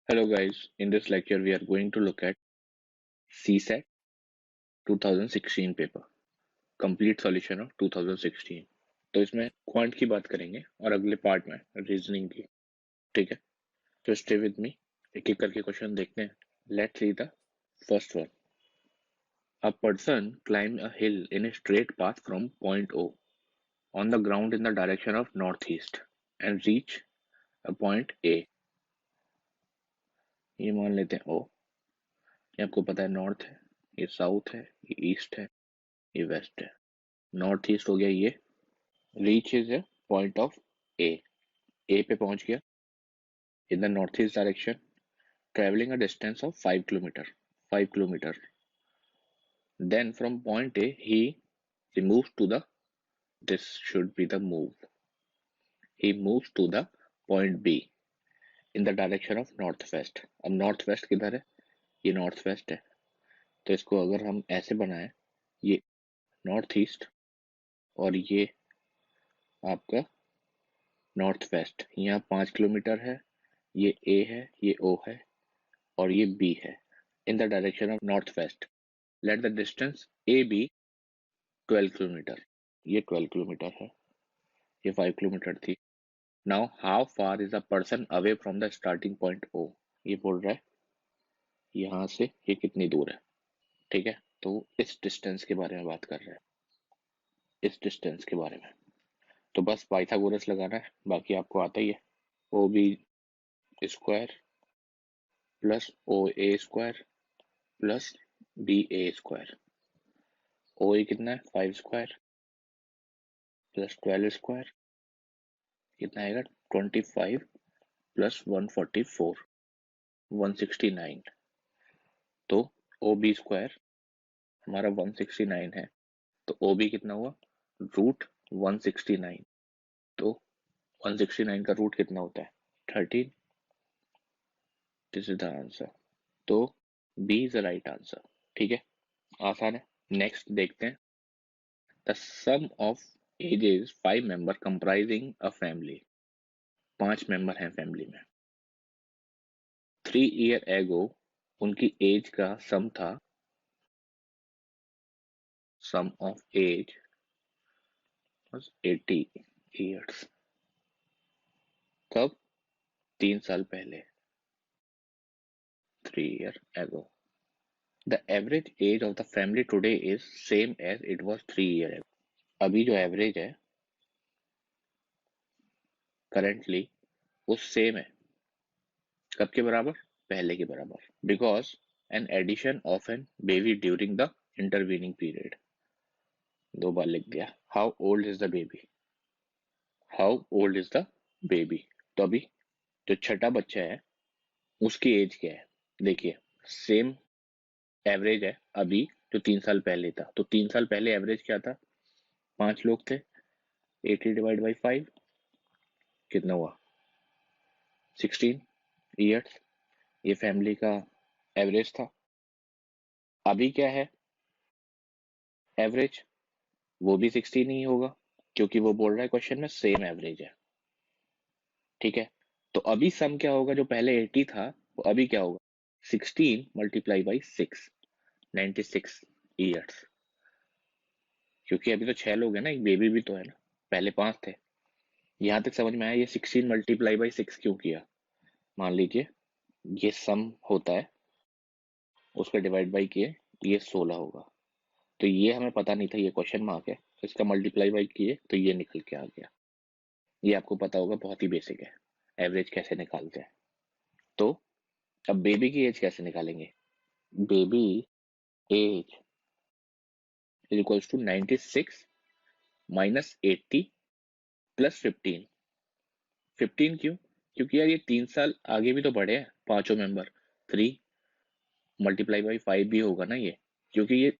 Hello guys, in this lecture we are going to look at CSAT 2016 paper, complete solution of 2016। तो इसमें quant की बात करेंगे और अगले पार्ट में रीजनिंग की। ठीक है, तो स्टे विद मी, एक एक करके क्वेश्चन देखते हैं। Let's see the first one. A person climbed a hill in a straight path from point O on the ground in the direction of northeast and reached a point A। ये मान लेते हैं O, ये आपको पता है north है, ये साउथ है, ये ईस्ट है, ये वेस्ट है। नॉर्थ ईस्ट हो गया ये। रीचेज है पॉइंट ऑफ ए, ए पे पहुंच गया in the north east direction, travelling a distance of 5 kilometre. Then from point A he moves to the, this should be the move, he moves to the point B in the direction of north west। अब north west किधर है? ये north west है, तो इसको अगर हम ऐसे बनाए, ये नॉर्थ ईस्ट और ये आपका नॉर्थ वेस्ट, यहाँ 5 किलोमीटर है, ये ए है, ये ओ है और ये बी है in the direction of north west. Let the distance A B 12 kilometre. ये 12 किलोमीटर है, ये 5 किलोमीटर थी। Now how far is a person away from the starting point O, ये बोल रहा है यहाँ से ये कितनी दूर है। ठीक है, तो इस डिस्टेंस के बारे में बात कर रहे हैं, इस डिस्टेंस के बारे में। तो बस पाइथागोरस लगाना है, बाकी आपको आता ही है। O B square plus O A square plus B A square. O A कितना है? 5 स्क्वायर प्लस 12 स्क्वायर, कितना आएगा? 25 प्लस 144, 169। तो ओ बी स्क्वायर हमारा 169 है, तो ओ बी कितना हुआ? रूट 169। तो 169 का रूट कितना होता है? 13। This is the answer. तो B is the right answer. ठीक है, आसान है। नेक्स्ट देखते हैं। The sum of ages 5 member comprising a family, 5 member हैं फैमिली में। 3 ईयर एगो उनकी एज का सम था, sum of age was 80 years। कब? 3 साल पहले, 3 year ago। The average age of the family today is same as it was 3 year ago। अभी जो एवरेज है करेंटली वो सेम है, कब के बराबर? पहले के बराबर। Because an addition of an baby during the intervening period. 2 बार लिख दिया। How old is the baby, how old is the baby. तो अभी जो छठा बच्चा है उसकी एज क्या है? देखिए सेम एवरेज है अभी जो 3 साल पहले था। तो 3 साल पहले एवरेज क्या था? 5 लोग थे, 80 डिवाइड बाई 5 कितना हुआ? 16 ईयर्स। ये फैमिली का एवरेज था। अभी क्या है एवरेज? वो भी 16 ही होगा, क्योंकि वो बोल रहा है क्वेश्चन में सेम एवरेज है। ठीक है, तो अभी सम क्या होगा? जो पहले 80 था वो अभी क्या होगा? 16 मल्टीप्लाई बाई 6, 96 ईयर्स। क्योंकि अभी तो 6 लोग हैं ना, एक बेबी भी तो है ना, पहले 5 थे। यहाँ तक समझ में आया ये 16 मल्टीप्लाई बाई 6 क्यों किया? मान लीजिए ये सम होता है, उसका डिवाइड बाई किए, ये 16 होगा। तो ये हमें पता नहीं था, ये क्वेश्चन मार्क है, तो इसका मल्टीप्लाई बाई किए तो ये निकल के आ गया। ये आपको पता होगा, बहुत ही बेसिक है, एवरेज कैसे निकालते हैं। तो अब बेबी की एज कैसे निकालेंगे? Baby age is equals to 96 minus 80 plus 15। 15 क्यों? क्योंकि यार ये 3 साल आगे भी तो बढ़े हैं पांचों मेंबर। 3 मल्टीप्लाई बाई 5 भी होगा ना ये, क्योंकि ये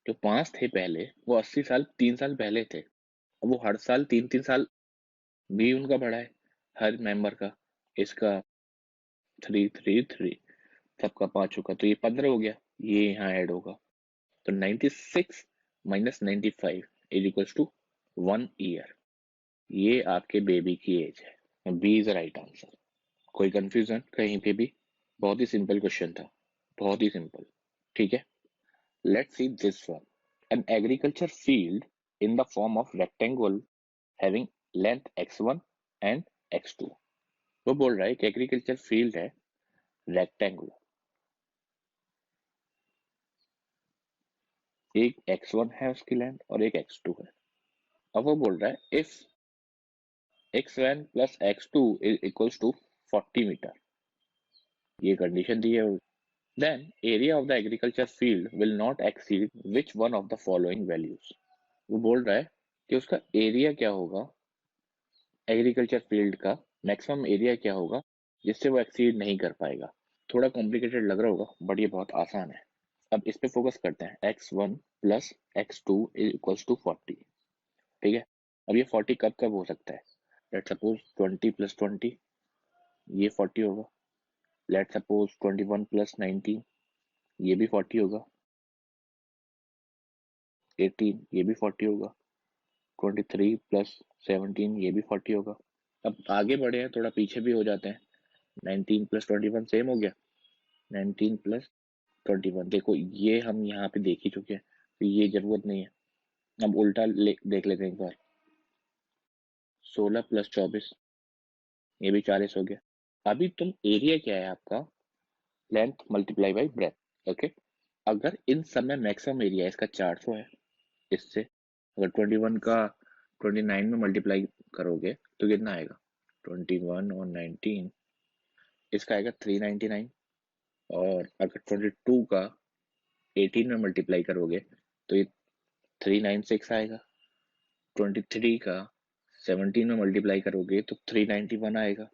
जो 5 थे पहले वो 80 साल 3 साल पहले थे। अब वो हर साल 3 3 साल भी उनका बढ़ा है, हर मेंबर का। इसका 3 3 3, सबका 5 होगा, तो ये 15 हो गया, ये यहाँ ऐड होगा। तो 96 minus 95 is equal to 1 year. ये आपके बेबी की एज है। B is right answer. कोई कंफ्यूजन कहीं पे भी? बहुत ही सिंपल क्वेश्चन था, बहुत ही सिंपल। ठीक है, let's see this one. An agriculture field in the form of rectangle having length x1 and x2। वो बोल रहा है कि एग्रीकल्चर फील्ड है रेक्टेंगुलर, एक x1 है उसकी लेंथ और एक x2 है। अब वो बोल रहा है if x1 plus x2 is equals to 40 metre, ये कंडीशन दी है। Then area of the agriculture field will not exceed which one of the following values। वो बोल रहा है कि उसका एरिया क्या होगा, एग्रीकल्चर फील्ड का मैक्सिमम एरिया क्या होगा जिससे वो एक्सीड नहीं कर पाएगा। थोड़ा कॉम्प्लिकेटेड लग रहा होगा बट ये बहुत आसान है। अब इस पे फोकस करते हैं। x1 plus x2 is equals to 40। ठीक है, अब ये 40 कब कब हो सकता है? लेट सपोज 20 प्लस 20, ये 40 होगा। लेट सपोज 21 प्लस 19, ये भी 40 होगा। 18, ये भी 40 होगा। 23 प्लस 17, ये भी 40 होगा। अब आगे बढ़े हैं, थोड़ा पीछे भी हो जाते हैं। 19 प्लस 21 सेम हो गया। 19 प्लस 21, देखो ये हम यहाँ पे देख ही चुके हैं तो ये जरूरत नहीं है। अब उल्टा देख लेते हैं एक बार। 16 प्लस 24, ये भी 40 हो गया। अभी तुम एरिया क्या है आपका, length multiply by breadth. Okay, अगर इन सब में मैक्सिमम एरिया इसका 400 है, इससे अगर 21 का 29 में मल्टीप्लाई करोगे तो कितना आएगा? 21 और 19, इसका आएगा 399। और अगर 22 का 18 में मल्टीप्लाई करोगे तो ये 396 आएगा। 23 का 17 में मल्टीप्लाई करोगे तो 391 आएगा।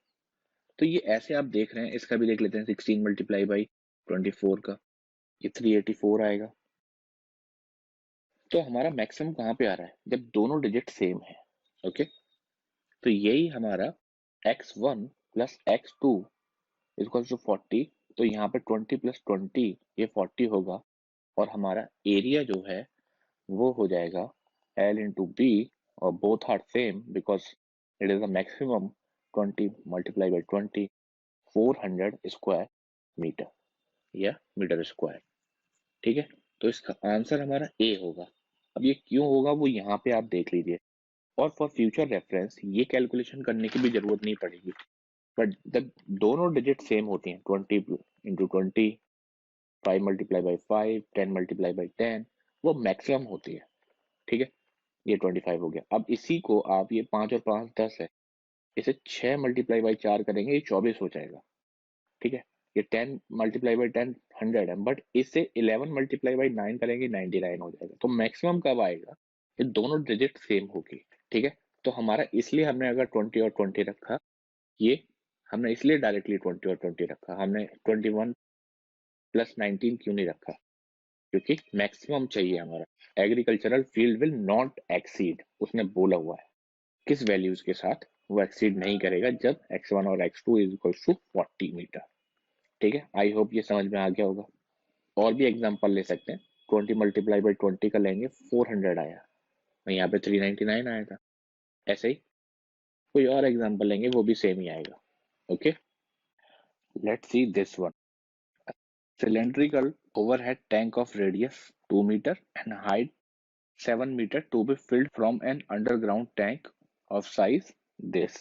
तो ये ऐसे आप देख रहे हैं। इसका भी देख लेते हैं, 16 मल्टीप्लाई बाई 24 का, ये 384 आएगा। तो हमारा मैक्सिमम कहाँ पे आ रहा है? जब दोनों डिजिट सेम है। ओके, तो यही हमारा x1 plus x2 equal to 40। तो यहाँ पे 20 प्लस 20 ये 40 होगा और हमारा एरिया जो है वो हो जाएगा L इंटू बी, और both are same because it is the maximum. 20 multiply by 20, 400 square metre या मीटर स्क्वायर। ठीक है, तो इसका आंसर हमारा ए होगा। अब ये क्यों होगा वो यहाँ पे आप देख लीजिए, और फॉर फ्यूचर रेफरेंस ये कैलकुलेशन करने की भी जरूरत नहीं पड़ेगी। बट जब दोनों डिजिट सेम होती हैं, 20 into 20, 5 multiply by 5, 10 multiply by 10, वो मैक्सिमम होती है। ठीक है, ये 25 हो गया। अब इसी को आप, ये 5 और 5 10 है, इसे 6 मल्टीप्लाई बाई 4 करेंगे, ये 24 हो जाएगा। ठीक है, ये 10 मल्टीप्लाई बाई 10 100 है, बट इसे 11 मल्टीप्लाई बाई 9 करेंगे 99 हो जाएगा। तो मैक्सिमम कब आएगा? ये दोनों डिजिट सेम होगी। ठीक है, तो हमारा इसलिए हमने अगर 20 और 20 रखा, ये हमने इसलिए डायरेक्टली 20 और 20 रखा, हमने 21 प्लस 19 क्यों नहीं रखा? क्योंकि मैक्सिमम चाहिए हमारा। Agricultural field will not exceed, उसने बोला हुआ है किस वैल्यूज के साथ वो एक्सीड नहीं करेगा, जब x1 और x2 is equal to 40 metre. ठीक है, आई होप ये समझ में आ गया होगा। और भी एग्जांपल ले सकते हैं। 20 मल्टीप्लाई बाई 20 का लेंगे, 400 आया, यहाँ पे 399 आया था। ऐसे ही कोई और एग्जांपल लेंगे, वो भी सेम ही आएगा। Okay, let's see this one. Cylindrical overhead tank of radius 2 meter and height 7 meter to be filled from an underground tank of size this।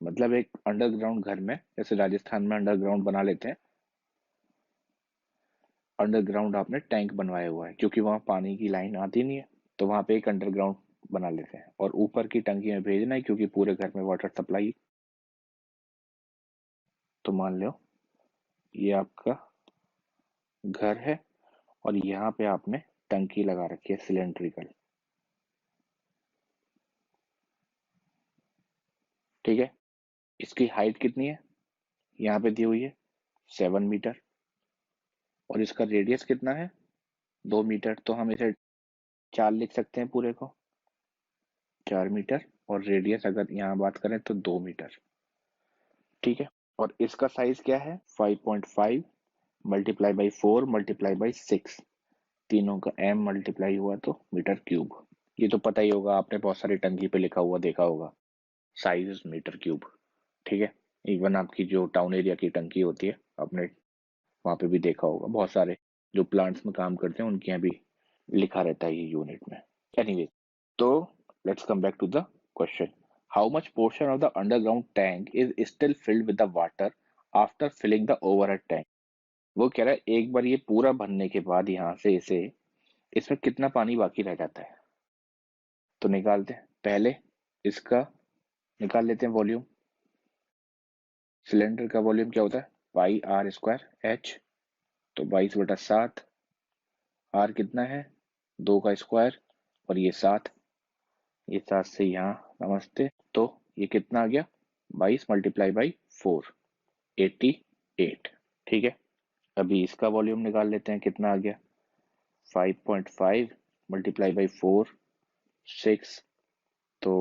मतलब एक अंडरग्राउंड घर में, जैसे राजस्थान में अंडरग्राउंड बना लेते हैं, अंडरग्राउंड आपने टैंक बनवाया हुआ है क्योंकि वहां पानी की लाइन आती नहीं है, तो वहां पे एक अंडरग्राउंड बना लेते हैं और ऊपर की टंकी में भेजना है क्योंकि पूरे घर में वाटर सप्लाई। तो मान लो ये आपका घर है और यहाँ पे आपने टंकी लगा रखी है सिलेंड्रिकल। ठीक है, इसकी हाइट कितनी है? यहाँ पे दी हुई है 7 मीटर, और इसका रेडियस कितना है? 2 मीटर। तो हम इसे 4 लिख सकते हैं पूरे को, 4 मीटर। और रेडियस अगर यहाँ बात करें तो 2 मीटर। ठीक है, और इसका साइज क्या है? 5.5 मल्टीप्लाई बाई 4 मल्टीप्लाई बाई 6, तीनों का m मल्टीप्लाई हुआ तो मीटर क्यूब। ये तो पता ही होगा, आपने बहुत सारी टंकी पे लिखा हुआ देखा होगा, साइज मीटर क्यूब। ठीक है, इवन आपकी जो टाउन एरिया की टंकी होती है, आपने वहां पे भी देखा होगा, बहुत सारे जो प्लांट्स में काम करते हैं उनके यहाँ भी लिखा रहता है ये यूनिट में। एनीवे, तो let's come back to the question. How much portion of the underground tank is still filled with the water after filling the overhead tank? वो कह रहा है एक बार ये पूरा भरने के बाद यहाँ से इसे, इसमें कितना पानी बाकी रह जाता है। तो निकालते हैं, पहले इसका निकाल लेते हैं वॉल्यूम। सिलेंडर का वॉल्यूम क्या होता है, पाई आर स्क्वायर एच। तो 22/7, आर कितना है, 2 का स्क्वायर, और ये 7, ये 7 से यहाँ नमस्ते, तो ये कितना आ गया, 22 मल्टीप्लाई बाई 4, 88। ठीक है, अभी इसका वॉल्यूम निकाल लेते हैं, कितना आ गया, 5.5 मल्टीप्लाई बाई 4, 6, तो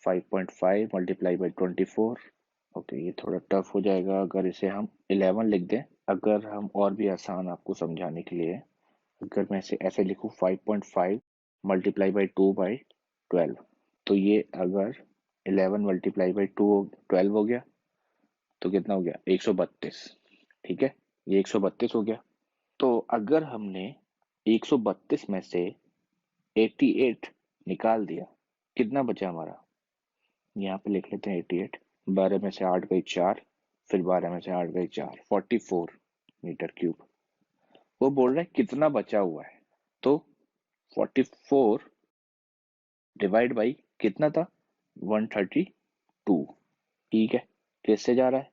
5.5 मल्टीप्लाई बाई 24। ओके, ये थोड़ा टफ हो जाएगा अगर इसे हम 11 लिख दें। अगर हम और भी आसान आपको समझाने के लिए, अगर मैं इसे ऐसे लिखूं 5.5 मल्टीप्लाई बाई 2/12, तो ये अगर 11 मल्टीप्लाई बाई 12 हो गया तो कितना हो गया, 132। ठीक है, ये 132 हो गया। तो अगर हमने 132 में से 88 निकाल दिया, कितना बचा हमारा, यहाँ पे लिख लेते हैं 88। 12 में से 8 गई 4, फिर 12 में से 8 गई 4, 44 मीटर क्यूब। वो बोल रहा है कितना बचा हुआ है, तो 44 डिवाइड बाई कितना था, 132। ठीक है, किससे जा रहा है,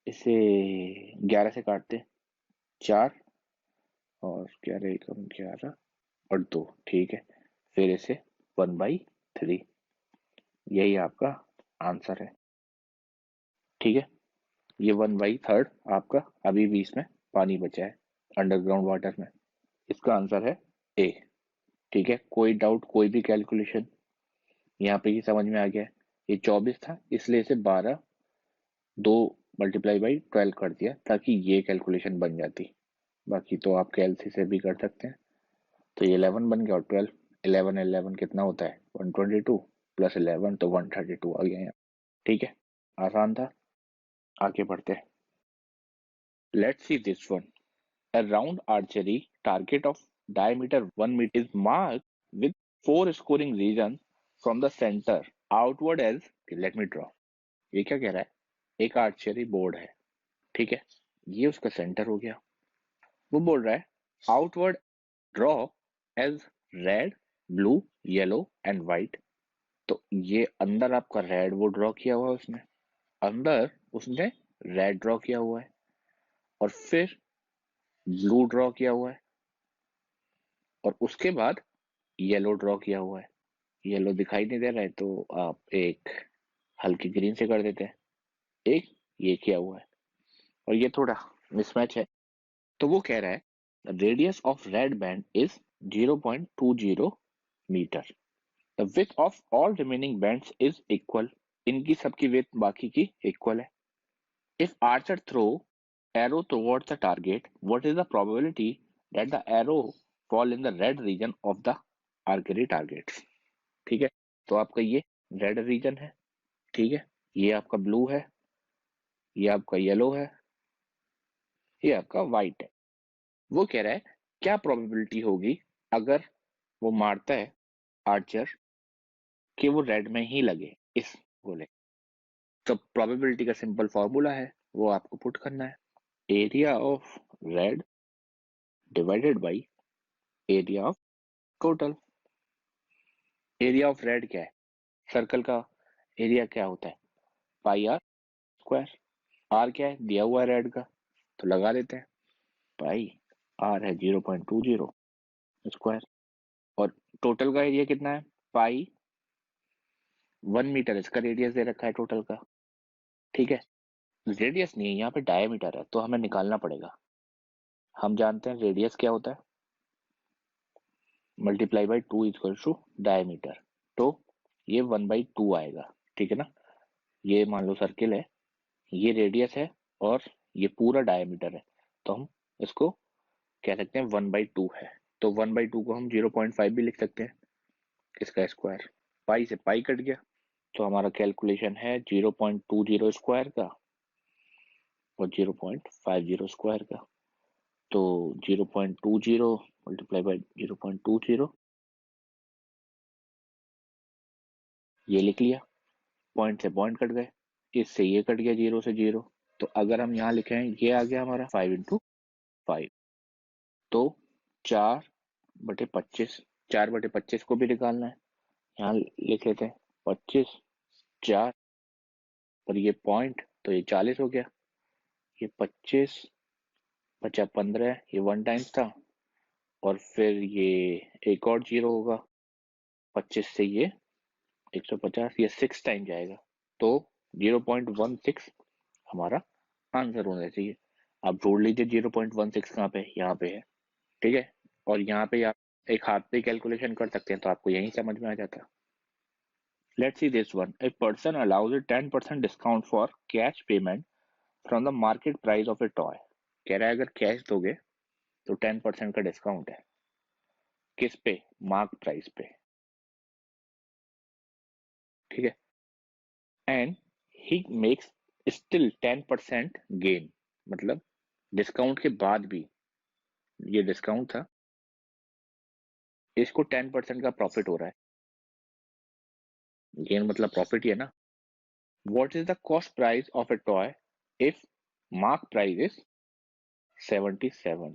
इसे 11 से काटते हैं, 4 और 11 एकम 11 और 2। ठीक है, फिर इसे 1/3, यही आपका आंसर है। ठीक है, ये 1/3 आपका अभी भी इसमें पानी बचा है अंडरग्राउंड वाटर में। इसका आंसर है ए। ठीक है, कोई डाउट, कोई भी कैलकुलेशन यहाँ पे ही समझ में आ गया है। ये 24 था इसलिए इसे 12 2 मल्टीप्लाई बाई 12 कर दिया ताकि ये कैलकुलेशन बन जाती। बाकी तो आप कैलसी से भी कर सकते हैं। तो ये 11 बन गया और 12, 11 11 कितना होता है, 122 प्लस 11 तो 132 आ गया यहाँ। ठीक है, आसान था। आगे बढ़ते हैं, let's see this one. A round archery target of diameter 1 meter is marked with 4 scoring regions from the center outward as, let me draw। ये क्या कह रहा है, एक आर्चरी बोर्ड है, ठीक है, ये उसका सेंटर हो गया। वो बोल रहा है outward draw as red, blue, yellow and white. तो ये अंदर आपका रेड वो ड्रॉ किया हुआ है उसने, अंदर उसने रेड ड्रॉ किया हुआ है, और फिर ब्लू ड्रॉ किया हुआ है, और उसके बाद येलो ड्रॉ किया हुआ है। येलो दिखाई नहीं दे रहा है तो आप एक हल्की ग्रीन से कर देते हैं। एक ये किया हुआ है और ये थोड़ा मिसमैच है। तो वो कह रहा है radius of red band is 0.20 metre, the width of all remaining bands is equal. इनकी सबकी विड्थ बाकी की इक्वल है। If archer throw arrow towards the target, what is the probability that the arrow fall in the red region of the archery targets? ठीक है, तो आपका ये रेड रीजन है, ठीक है, ये आपका ब्लू है, ये आपका येलो है, ये आपका व्हाइट है। वो कह रहा है क्या प्रोबेबिलिटी होगी अगर वो मारता है आर्चर कि वो रेड में ही लगे इस गोले। तो प्रोबेबिलिटी का सिंपल फॉर्मूला है, वो आपको पुट करना है, area of red divided by area of total. Area of red क्या है, सर्कल का एरिया क्या होता है, पाई आर स्क्वायर। आर क्या है, दिया हुआ है रेड का, तो लगा देते हैं, पाई आर है 0.20 स्क्वायर, और टोटल का एरिया कितना है, पाई 1 मीटर इसका रेडियस दे रखा है टोटल का। ठीक है, रेडियस नहीं है यहाँ पे, डायमीटर है, तो हमें निकालना पड़ेगा। हम जानते हैं रेडियस क्या होता है, multiply by 2 equal to diameter. तो ये 1/2 आएगा। ठीक है ना, ये मान लो सर्किल है, ये रेडियस है और ये पूरा डायमीटर है, तो हम इसको कह सकते हैं 1/2 है। तो 1/2 को हम 0.5 भी लिख सकते हैं, इसका स्क्वायर, पाई से पाई कट गया, तो हमारा कैलकुलेशन है 0.20 स्क्वायर का और 0.50 स्क्वायर का, तो 0.20 मल्टीप्लाई बाय 0.20, ये लिख लिया। पॉइंट से पॉइंट कट गए, इससे ये कट गया 0 से 0। तो अगर हम यहाँ लिखें, ये आ गया हमारा 5 × 5, तो 4/25, 4/25 को भी निकालना है, यहाँ लिख लेते हैं 25, 4 और ये पॉइंट, तो ये 40 हो गया। ये 25, 50, 15, ये 1 टाइम्स था, और फिर ये एक और 0 होगा, 25 से ये 150, ये 6 टाइम जाएगा, तो 0.16 हमारा आंसर होना चाहिए। आप जोड़ लीजिए 0.16 कहाँ पे, यहाँ पे है, ठीक है। और यहाँ पे आप एक हाथ पे कैलकुलेशन कर सकते हैं, तो आपको यही समझ में आ जाता। Let's see this one, a person allows A 10% discount for cash payment from the market price of A toy. कह रहा है अगर कैश दोगे तो 10% का डिस्काउंट है, किस पे, मार्क प्राइस पे, ठीक है। And he makes still 10% gain, मतलब डिस्काउंट के बाद भी, ये डिस्काउंट था, इसको 10% का प्रॉफिट हो रहा है, गेन मतलब प्रॉफिट ही है ना। What is the cost price of A toy if mark price is 770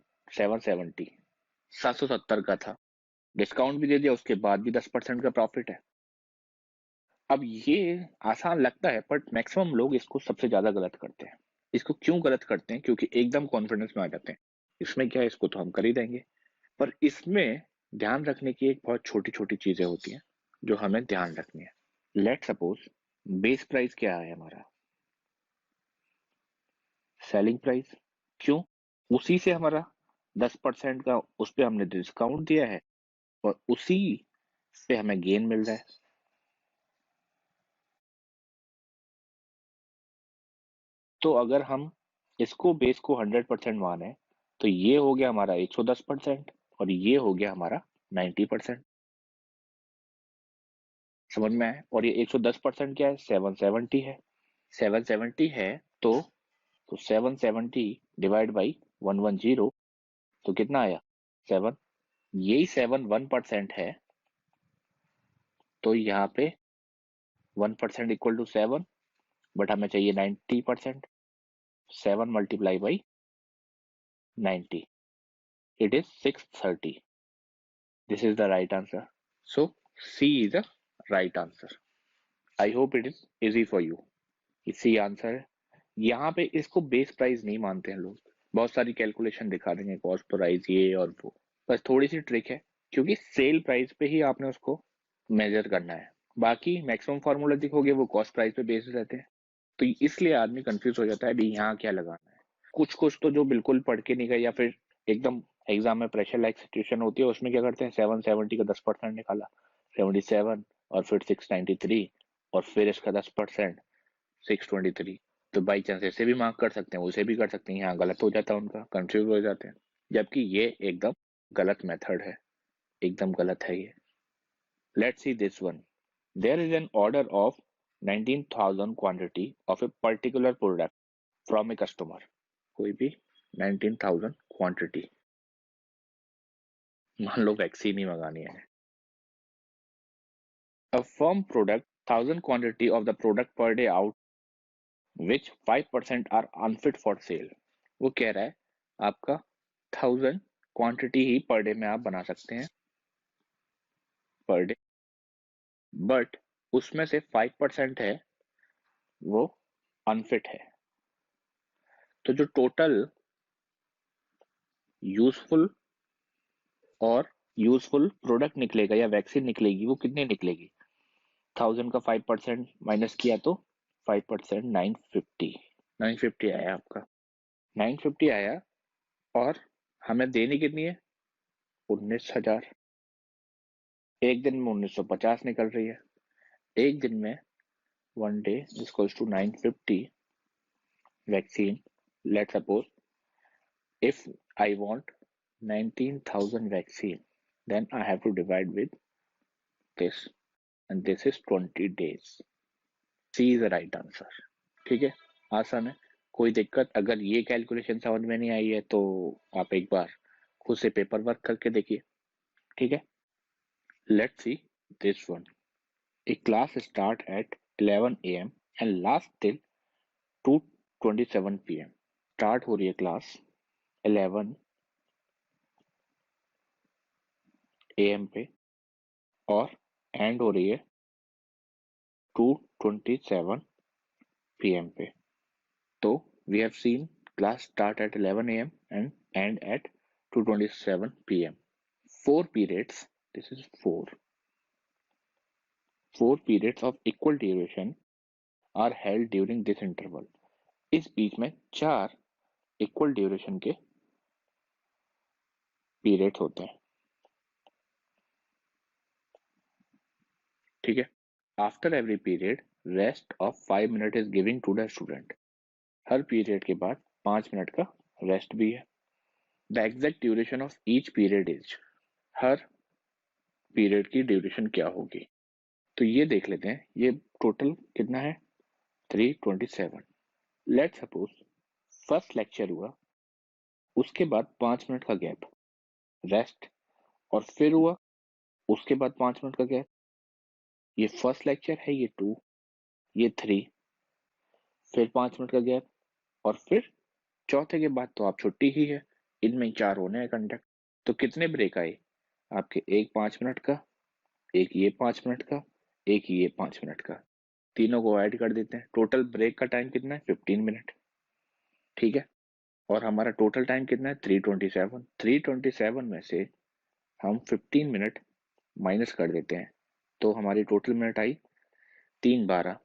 770 का था, डिस्काउंट भी दे दिया, उसके बाद भी 10% का प्रॉफिट है। अब ये आसान लगता है, बट मैक्सिमम लोग इसको सबसे ज्यादा गलत करते हैं। इसको क्यों गलत करते हैं? क्योंकि एकदम कॉन्फिडेंस में आ जाते हैं, इसमें क्या है, इसको तो हम कर ही देंगे। पर इसमें ध्यान रखने की एक बहुत छोटी छोटी चीजें होती हैं जो हमें ध्यान रखनी है। लेट सपोज बेस प्राइस क्या है हमारा, सेलिंग प्राइस, क्यों, उसी से हमारा 10% का उस पे हमने डिस्काउंट दिया है, और उसी से हमें गेन मिल रहा है। तो अगर हम इसको बेस को 100% माने, तो ये हो गया हमारा 110%, और ये हो गया हमारा 90%। समझ में आया? और ये 110% क्या है, 770 है, 770 है, तो 770 डिवाइड बाई 110, तो कितना आया, 7। यही 7 1% है, तो यहाँ पे 1% इक्वल टू 7, बट हमें चाहिए 90%, 7 multiply by 90, it is 630। This is the right answer. So C is the right answer. I hope it is easy for you. C answer है। यहाँ पे इसको बेस प्राइस नहीं मानते हैं लोग, बहुत सारी कैलकुलेशन दिखा देंगे, कॉस्ट प्राइस ये और वो, बस थोड़ी सी ट्रिक है, क्योंकि सेल प्राइस पे ही आपने उसको मेजर करना है। बाकी मैक्सिमम फार्मूला दिखोगे वो कॉस्ट प्राइस पे बेस्ड रहते हैं, तो इसलिए आदमी कंफ्यूज हो जाता है अभी यहाँ क्या लगाना है। कुछ कुछ तो जो बिल्कुल पढ़ के नहीं गए, या फिर एकदम एग्जाम में प्रेशर लाइक सिचुएशन होती है, उसमें क्या करते हैं, 770 का 10% निकाला, 77, और फिर 693, और फिर इसका 10%, 623। तो बाई चांस ऐसे भी मार्क कर सकते हैं, उसे भी कर सकते हैं, यहाँ गलत हो जाता है उनका, कंफ्यूज हो जाते हैं, जबकि ये एकदम गलत मेथड है, एकदम गलत है ये। Let's see this one, there is an order of 19,000 quantity of a particular product from a customer. कोई भी 19,000 क्वांटिटी, मान लो वैक्सीन ही मंगानी है। A firm product 1,000 quantity of the product per day out, which 5% are unfit for sale। वो कह रहा है आपका 1,000 क्वांटिटी ही पर डे में आप बना सकते हैं, पर डे, बट उसमें से 5% है वो अनफिट है। तो जो टोटल यूजफुल और यूजफुल प्रोडक्ट निकलेगा या वैक्सीन निकलेगी, वो कितनी निकलेगी, 1,000 का 5% माइनस किया तो 5% 950, 950 आया आपका, 950 आया। और हमें देनी कितनी है, 19,000। एक दिन में 1950 निकल रही है, एक दिन में, one day is equals to 950 vaccine। Let's suppose if I want 19,000 vaccine, then I have to divide with this, and this is 20 days। C is the right answer। ठीक है, आसान है, कोई दिक्कत? अगर ये कैलकुलेशन समझ में नहीं आई है तो आप एक बार खुद से पेपर वर्क करके देखिए, ठीक है? Let's see this one. A class start at 11 a.m. and last till 2:27 p.m. Start हो रही है क्लास 11 am पे और एंड हो रही है 2:27 p.m. पे। तो we have seen class start at 11 a.m. and end at 2:27 p.m. 4 periods, this is four periods of equal duration are held during this interval. इस बीच में 4 इक्वल ड्यूरेशन के पीरियड होते हैं, ठीक है? After every period rest of 5 minute is giving to the student. हर period के बाद 5 मिनट का रेस्ट भी है। The exact duration of each period is, हर पीरियड की ड्यूरेशन क्या होगी? तो ये देख लेते हैं, ये टोटल कितना है? 3:27। लेट सपोज फर्स्ट लेक्चर हुआ, उसके बाद 5 मिनट का गैप रेस्ट, और फिर हुआ, उसके बाद 5 मिनट का गैप। ये फर्स्ट लेक्चर है, ये 2, ये 3, फिर 5 मिनट का गैप, और फिर चौथे के बाद तो आप छुट्टी ही है। इनमें 4 होने हैं कंडक्ट। तो कितने ब्रेक आए आपके? एक 5 मिनट का, एक ये 5 मिनट का, एक ये 5 मिनट का। तीनों को ऐड कर देते हैं। टोटल ब्रेक का टाइम कितना है? 15 मिनट, ठीक है? और हमारा टोटल टाइम कितना है? 3:27। 3:27 में से हम 15 मिनट माइनस कर देते हैं, तो हमारी टोटल मिनट आई 3:12।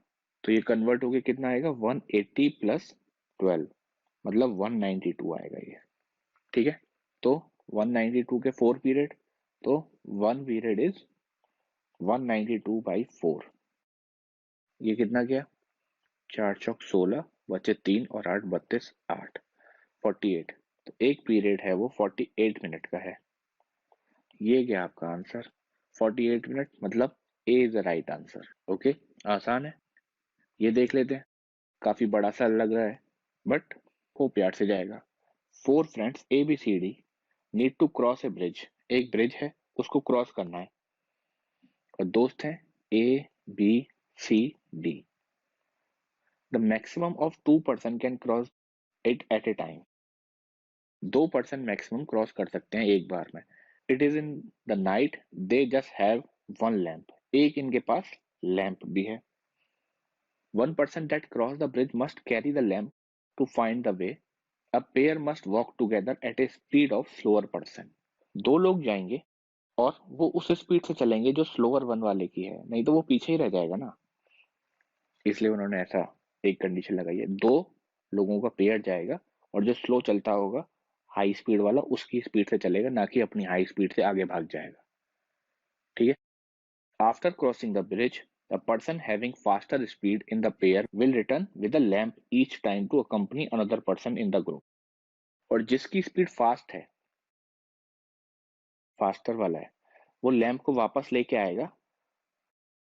तो ये कन्वर्ट होके कितना आएगा? 180 प्लस 12, मतलब 192 आएगा ये, ठीक है? तो 192 के 4 पीरियड, तो 1 पीरियड इज 192/4। ये कितना गया? 4 चौक 16, बचे 3 और 8 32, 8 48। तो एक पीरियड है वो 48 मिनट का है। ये गया आपका आंसर 48 मिनट, मतलब A is the right answer. Okay, आसान है, ये देख लेते हैं। काफी बड़ा सा लग रहा है बट वो प्यार से जाएगा। 4 friends A B C D need to cross a bridge. एक ब्रिज है, उसको क्रॉस करना है, और दोस्त हैं A B C D. The maximum of 2 person can cross it at a time. 2 person maximum cross कर सकते हैं एक बार में। It is in the night, they just have 1 lamp. एक इनके पास लैंप भी है। 1 person that cross the bridge must carry the lamp to find the way. A pair must walk together at a speed of slower person. 2 लोग जाएंगे और वो उस speed से चलेंगे जो स्लोअर वन वाले की है, नहीं तो वो पीछे ही रह जाएगा ना। इसलिए उन्होंने ऐसा एक कंडीशन लगाई है, 2 लोगों का पेयर जाएगा और जो स्लो चलता होगा हाई स्पीड वाला उसकी स्पीड से चलेगा, ना कि अपनी हाई स्पीड से आगे भाग जाएगा, ठीक है? After crossing the bridge, the person having faster speed in the pair will return with a lamp each time to accompany another person in the group. और जिसकी स्पीड फास्ट है, फास्टर वाला है, वो लैंप को वापस लेके आएगा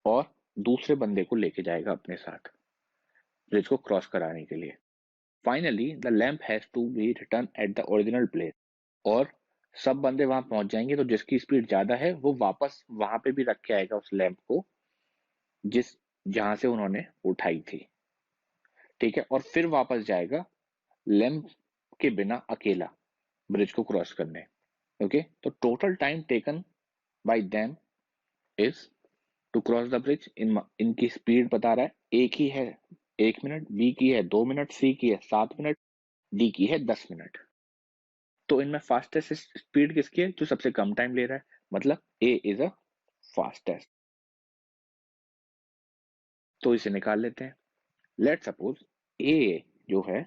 और दूसरे बंदे को लेके जाएगा अपने साथ ब्रिज को क्रॉस कराने के लिए। Finally the lamp has to be return at the original place. और सब बंदे वहां पहुंच जाएंगे, तो जिसकी स्पीड ज्यादा है वो वापस वहां पे भी रख के आएगा उस लैंप को जिस जहां से उन्होंने उठाई थी, ठीक है? और फिर वापस जाएगा लैंप के बिना अकेला ब्रिज को क्रॉस करने। ओके, तो total time taken by them is to cross the bridge, इनकी स्पीड बता रहा है, एक ही है 1 मिनट, बी की है 2 मिनट, सी की है 7 मिनट, डी की है 10 मिनट। तो इनमें फास्टेस्ट स्पीड किसकी है? जो सबसे कम टाइम ले रहा है, मतलब ए इज अ फास्टेस्ट। तो इसे निकाल लेते हैं। लेट सपोज ए जो है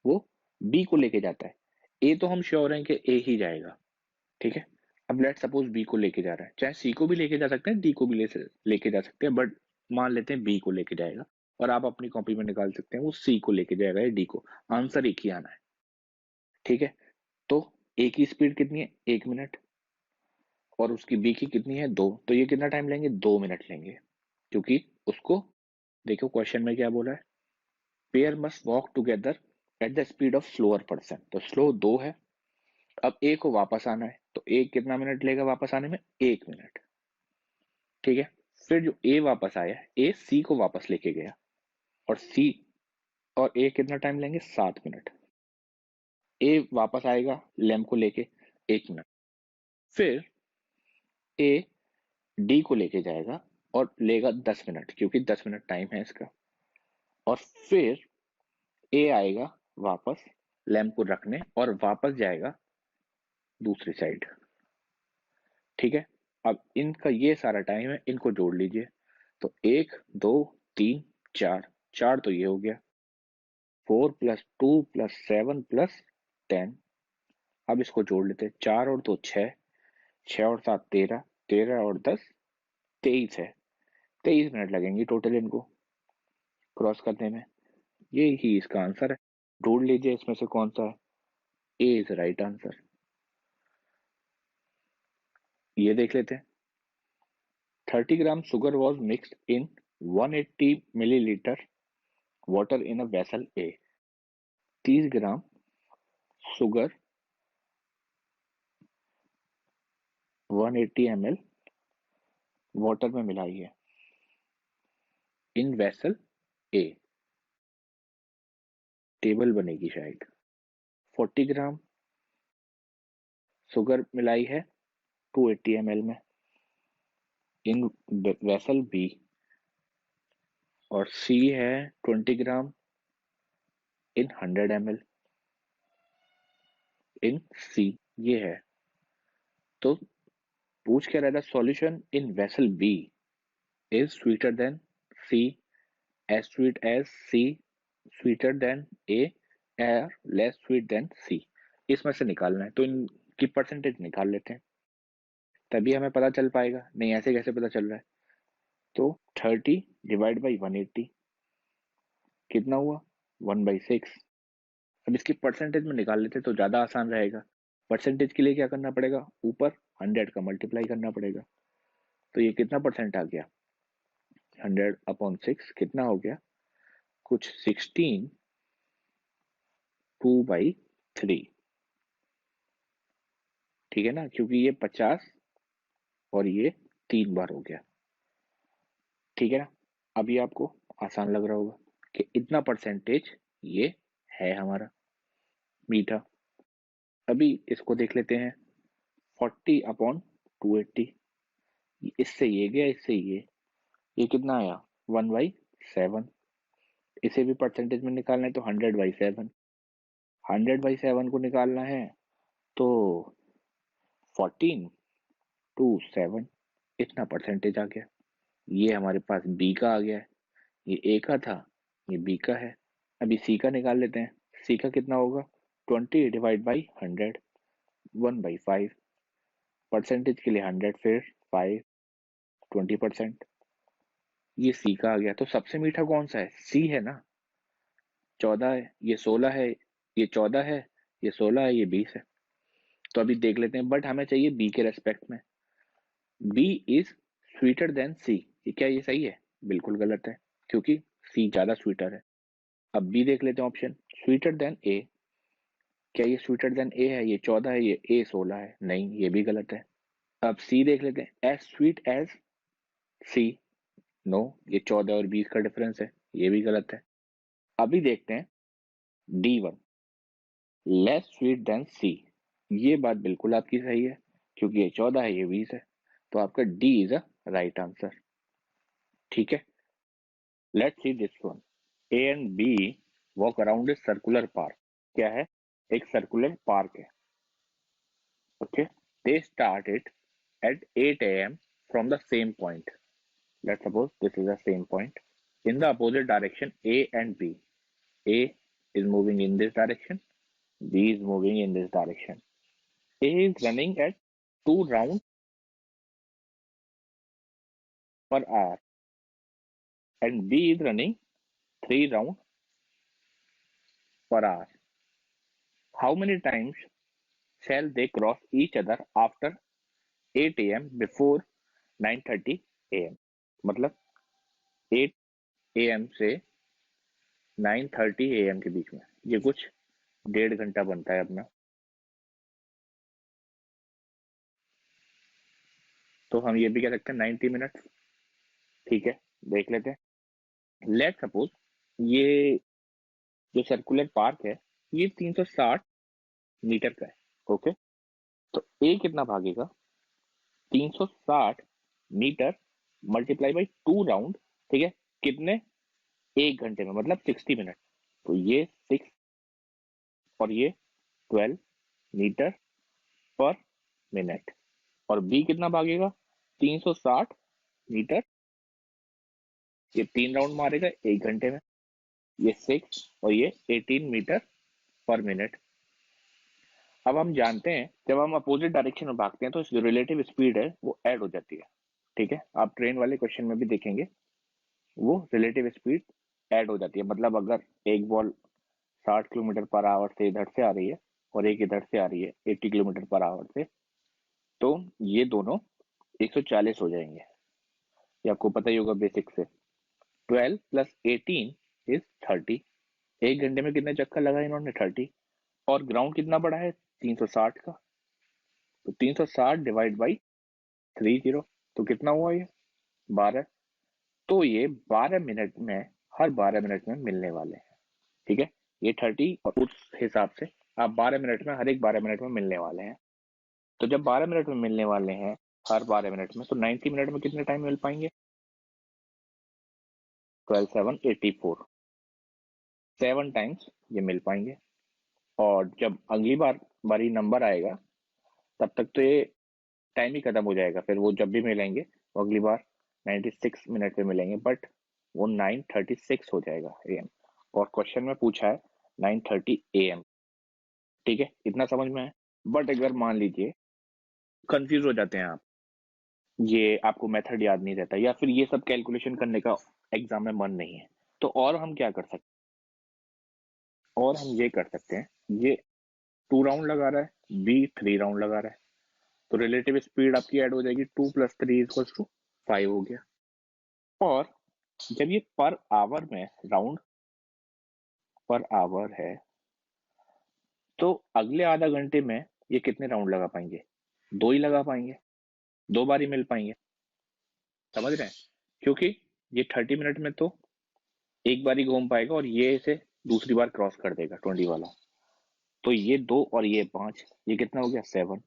वो बी को लेके जाता है। ए तो हम श्योर हैं कि ए ही जाएगा, ठीक है? अब लेट सपोज बी को लेके जा रहा है, चाहे सी को भी लेके जा सकते हैं, डी को भी लेके जा सकते हैं, बट मान लेते हैं बी को लेके जाएगा। और आप अपनी कॉपी में निकाल सकते हैं वो सी को लेके जाएगा या डी को। आंसर एक ही आना है, ठीक है? तो ए की स्पीड कितनी है? 1 मिनट, और उसकी बी की कितनी है? 2। तो ये कितना टाइम लेंगे? 2 मिनट लेंगे, क्योंकि उसको देखो क्वेश्चन में क्या बोला है, pair must walk together at the speed of slower person. तो स्लो 2 है, अब ए को वापस आना है, तो ए कितना मिनट लेगा वापस आने में? 1 मिनट। ठीक है, फिर जो ए वापस आया, ए सी को वापस लेके गया, और सी और ए कितना टाइम लेंगे? 7 मिनट। ए वापस आएगा लैम्प को लेके 1 मिनट, फिर ए डी को लेके जाएगा और लेगा 10 मिनट, क्योंकि 10 मिनट टाइम है इसका, और फिर ए आएगा वापस लैम्प को रखने और वापस जाएगा दूसरी साइड। ठीक है, अब इनका ये सारा टाइम है, इनको जोड़ लीजिए। तो 1 2 3 4, 4 तो ये हो गया, 4 + 2 + 7 + 10। अब इसको जोड़ लेते हैं, 4 और 2 6, 6 और 7 13, 13 और 10 23 है। 23 मिनट लगेंगे टोटल इनको क्रॉस करने में। ये ही इसका आंसर है। ढूंढ लीजिए इसमें से कौन सा है। ए इज राइट आंसर। ये देख लेते हैं। 30 ग्राम sugar was mixed in 180 milliliter water in a vessel A। 30 gram sugar 180 ml water में मिलाई है इन वेसल ए। टेबल बनेगी शायद। 40 ग्राम शुगर मिलाई है 280 ml में इन वेसल बी, और सी है 20 ग्राम इन 100 ml इन सी। ये है, तो पूछ क्या रहा था? Solution in vessel B is sweeter than C, as sweet as C, sweeter than A, or less sweet than C। इसमें से निकालना है, तो इनकी परसेंटेज निकाल लेते हैं, तभी हमें पता चल पाएगा। नहीं ऐसे कैसे पता चल रहा है? तो 30 डिवाइड बाई 180 कितना हुआ? 1/6। अब इसकी परसेंटेज में निकाल लेते तो ज्यादा आसान रहेगा। परसेंटेज के लिए क्या करना पड़ेगा? ऊपर 100 का मल्टीप्लाई करना पड़ेगा। तो ये कितना परसेंट आ गया? 100/6 कितना हो गया? कुछ 16 2/3। ठीक है ना, क्योंकि ये 50 और ये 3 बार हो गया। ठीक है ना, अभी आपको आसान लग रहा होगा कि इतना परसेंटेज ये है हमारा मीठा। अभी इसको देख लेते हैं। 40/280, इससे ये गया, इससे ये कितना आया? 1/7। इसे भी परसेंटेज में निकालना है तो 100/7। 100/7 को निकालना है तो 14/7, इतना परसेंटेज आ गया। ये हमारे पास बी का आ गया है, ये ए का था, ये बी का है। अभी सी का निकाल लेते हैं। सी का कितना होगा? 20 डिवाइड बाई 100, 1/5। परसेंटेज के लिए 100, फिर 5, 20%। ये सी का आ गया। तो सबसे मीठा कौन सा है? सी है ना। 14 है, ये 16 है, ये 14 है, ये 16 है, ये 20 है। तो अभी देख लेते हैं, बट हमें चाहिए बी के रेस्पेक्ट में। बी इज स्वीटर देन सी। ये क्या, ये सही है? बिल्कुल गलत है, क्योंकि सी ज्यादा स्वीटर है। अब बी देख लेते हैं ऑप्शन। स्वीटर देन ए, क्या ये स्वीटर देन ए है? ये 14 है, ये ए 16 है। नहीं, ये भी गलत है। अब सी देख लेते हैं। एज स्वीट एज सी, नो, ये 14 और 20 का डिफरेंस है, ये भी गलत है। अभी देखते हैं D1, लेस स्वीट देन सी। ये बात बिल्कुल आपकी सही है, क्योंकि ये 14 है, ये 20 है। तो आपका D is a right answer. ठीक है, let's see this one. A and B walk around a circular park. क्या है? एक सर्कुलर पार्क है। Okay, they started at 8 a.m. from the same point. Let's suppose this is the same point. In the opposite direction, A and B. A is moving in this direction, B is moving in this direction. A is running at 2 rounds per hour and B is running 3 rounds per hour. How many times shall they cross each other after 8 a.m. before 9:30 a.m.? मतलब 8 a.m. से 9:30 a.m. के बीच में ये कुछ 1.5 घंटा बनता है अपना। तो हम ये भी कह सकते हैं 90 मिनट। ठीक है, देख लेते हैं। लेट सपोज ये जो सर्कुलर पार्क है ये 360 मीटर का है। ओके, तो ए कितना भागेगा? 360 मीटर मल्टीप्लाई बाई 2 राउंड। ठीक है, कितने? 1 घंटे में, मतलब 60 मिनट। तो ये 6 और ये 12 मीटर पर मिनट। और बी कितना भागेगा? 360 मीटर, ये 3 राउंड मारेगा 1 घंटे में। ये 6 और ये 18 मीटर पर मिनट। अब हम जानते हैं जब हम अपोजिट डायरेक्शन में भागते हैं तो जो रिलेटिव स्पीड है वो ऐड हो जाती है। ठीक है, आप ट्रेन वाले क्वेश्चन में भी देखेंगे वो रिलेटिव स्पीड ऐड हो जाती है। मतलब अगर एक बॉल 60 किलोमीटर पर आवर से इधर से आ रही है और एक इधर से आ रही है 80 किलोमीटर पर आवर से, तो ये दोनों 140 हो जाएंगे। ये आपको पता ही होगा बेसिक से। 12 प्लस 18 इज 30। 1 घंटे में कितने चक्कर लगाए इन्होंने? 30। और ग्राउंड कितना बड़ा है? 360 का। तो 360 डिवाइड बाई 30, तो कितना हुआ ये? 12। तो ये 12 मिनट में, हर 12 मिनट में मिलने वाले हैं। ठीक है, ये 30 और उस हिसाब से आप 12 मिनट में, हर एक 12 मिनट में मिलने वाले हैं। तो जब 12 मिनट में मिलने वाले हैं हर 12 मिनट में, तो 90 मिनट में कितने टाइम मिल पाएंगे? 12 7 84, 7 टाइम्स ये मिल पाएंगे। और जब अगली बारी नंबर आएगा तब तक तो ये टाइम ही खत्म हो जाएगा। फिर वो जब भी मिलेंगे वो अगली बार 96 मिनट पे मिलेंगे, बट वो 9:36 हो जाएगा AM। और क्वेश्चन में पूछा है 9:30 AM। ठीक है, इतना समझ में है। बट अगर मान लीजिए कंफ्यूज हो जाते हैं आप, ये आपको मेथड याद नहीं रहता या फिर ये सब कैलकुलेशन करने का एग्जाम में मन नहीं है, तो और हम क्या कर सकते हैं? और हम ये कर सकते हैं, ये 2 राउंड लगा रहा है, बी 3 राउंड लगा रहा है, तो रिलेटिव स्पीड आपकी ऐड हो जाएगी। 2 + 3 = 5 हो गया। और जब ये पर आवर में, राउंड पर आवर है, तो अगले आधा घंटे में ये कितने राउंड लगा पाएंगे? 2 ही लगा पाएंगे, 2 बार ही मिल पाएंगे। समझ रहे हैं? क्योंकि ये 30 मिनट में तो एक बार ही घूम पाएगा और ये इसे दूसरी बार क्रॉस कर देगा 20 वाला। तो ये 2 और ये 5, ये कितना हो गया? 7।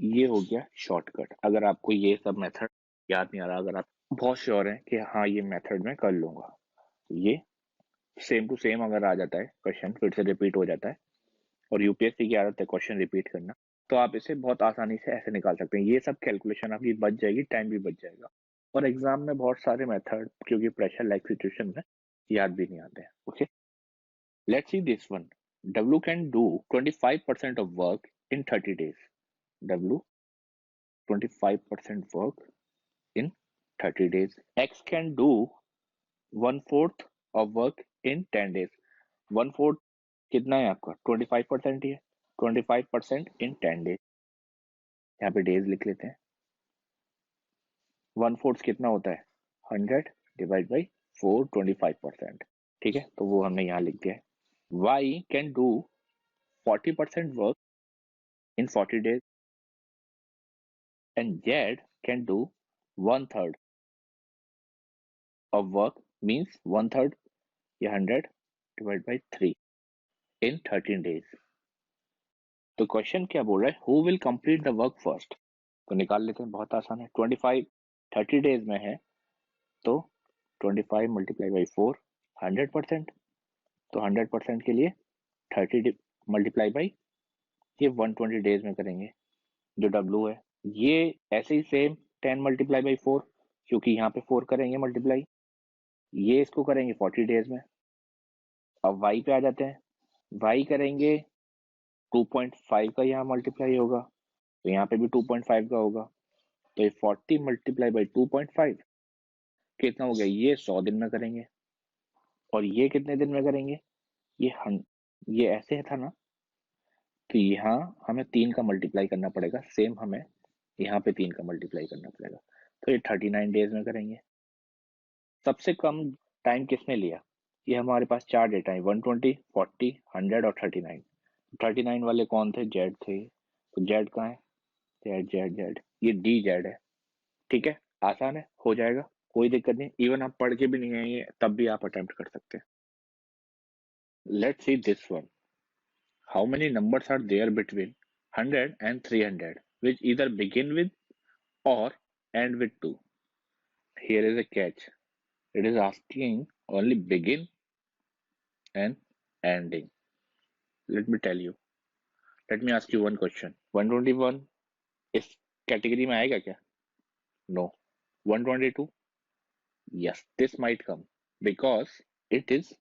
ये हो गया शॉर्टकट। अगर आपको ये सब मेथड याद नहीं आ रहा, अगर आप बहुत श्योर हैं कि हाँ ये मेथड में कर लूंगा, तो ये सेम टू सेम अगर आ जाता है क्वेश्चन, फिर से रिपीट हो जाता है, और यूपीएससी की आदत है क्वेश्चन रिपीट करना, तो आप इसे बहुत आसानी से ऐसे निकाल सकते हैं। ये सब कैलकुलेशन आपकी बच जाएगी, टाइम भी बच जाएगा। और एग्जाम में बहुत सारे मेथड, क्योंकि प्रेशर लाइक सिचुएशन में याद भी नहीं आते हैं। Okay, let's see this one. W can do 25% of work in 30 days. W 25% work in 30 days. X can do 1/4 of work in 10 days. 1/4 कितना है आपका? 25% ही है। 25% in 10 days, यहाँ पे डेज लिख लेते हैं। 1/4 कितना होता है? 100 डिवाइड बाई 4, 25%। ठीक है, तो वो हमने यहाँ लिख दिया है। Y can do 40% work in 40 days and Z can do 1/3 of work, means 1/3 या 100 डिवाइड बाई 3 in 13 days। तो क्वेश्चन क्या बोल रहा है? Who will complete the work first? तो निकाल लेते हैं, बहुत आसान है। 25 30 डेज में है, तो 25 मल्टीप्लाई बाई 4, 100%। तो 100% के लिए 30 मल्टीप्लाई बाई ये 120 डेज में करेंगे, जो W है। ये ऐसे ही सेम 10 मल्टीप्लाई बाई 4, क्योंकि यहाँ पे 4 करेंगे मल्टीप्लाई, ये इसको करेंगे 40 डेज में। अब Y पे आ जाते हैं। Y करेंगे 2.5 का, यहाँ मल्टीप्लाई होगा, तो यहाँ पे भी 2.5 का होगा। तो ये 40 मल्टीप्लाई बाई 2.5 कितना हो गया? ये 100 दिन में करेंगे। और ये कितने दिन में करेंगे? ये ये ऐसे था ना, तो यहाँ हमें 3 का मल्टीप्लाई करना पड़ेगा, सेम हमें यहाँ पे 3 का मल्टीप्लाई करना पड़ेगा। तो ये 39 डेज में करेंगे। सबसे कम टाइम किसने लिया? ये हमारे पास 4 डेटा है, 120, 40, 100 और 39। 39 वाले कौन थे? जेड थे। तो जेड कहाँ है? जेड जेड जेड, ये डी जेड है। ठीक है, आसान है, हो जाएगा, कोई दिक्कत नहीं। इवन आप पढ़ के भी नहीं आएंगे तब भी आप अटेम्प्ट कर सकते हैं। Let's see this one. How many numbers are there between 100 and 300 which either begin with or end with 2? Here is a catch. It is asking only begin and ending. Let me tell you. Let me ask you one question. 121 इस category में आएगा क्या? No. 122? Yes, this might come because it is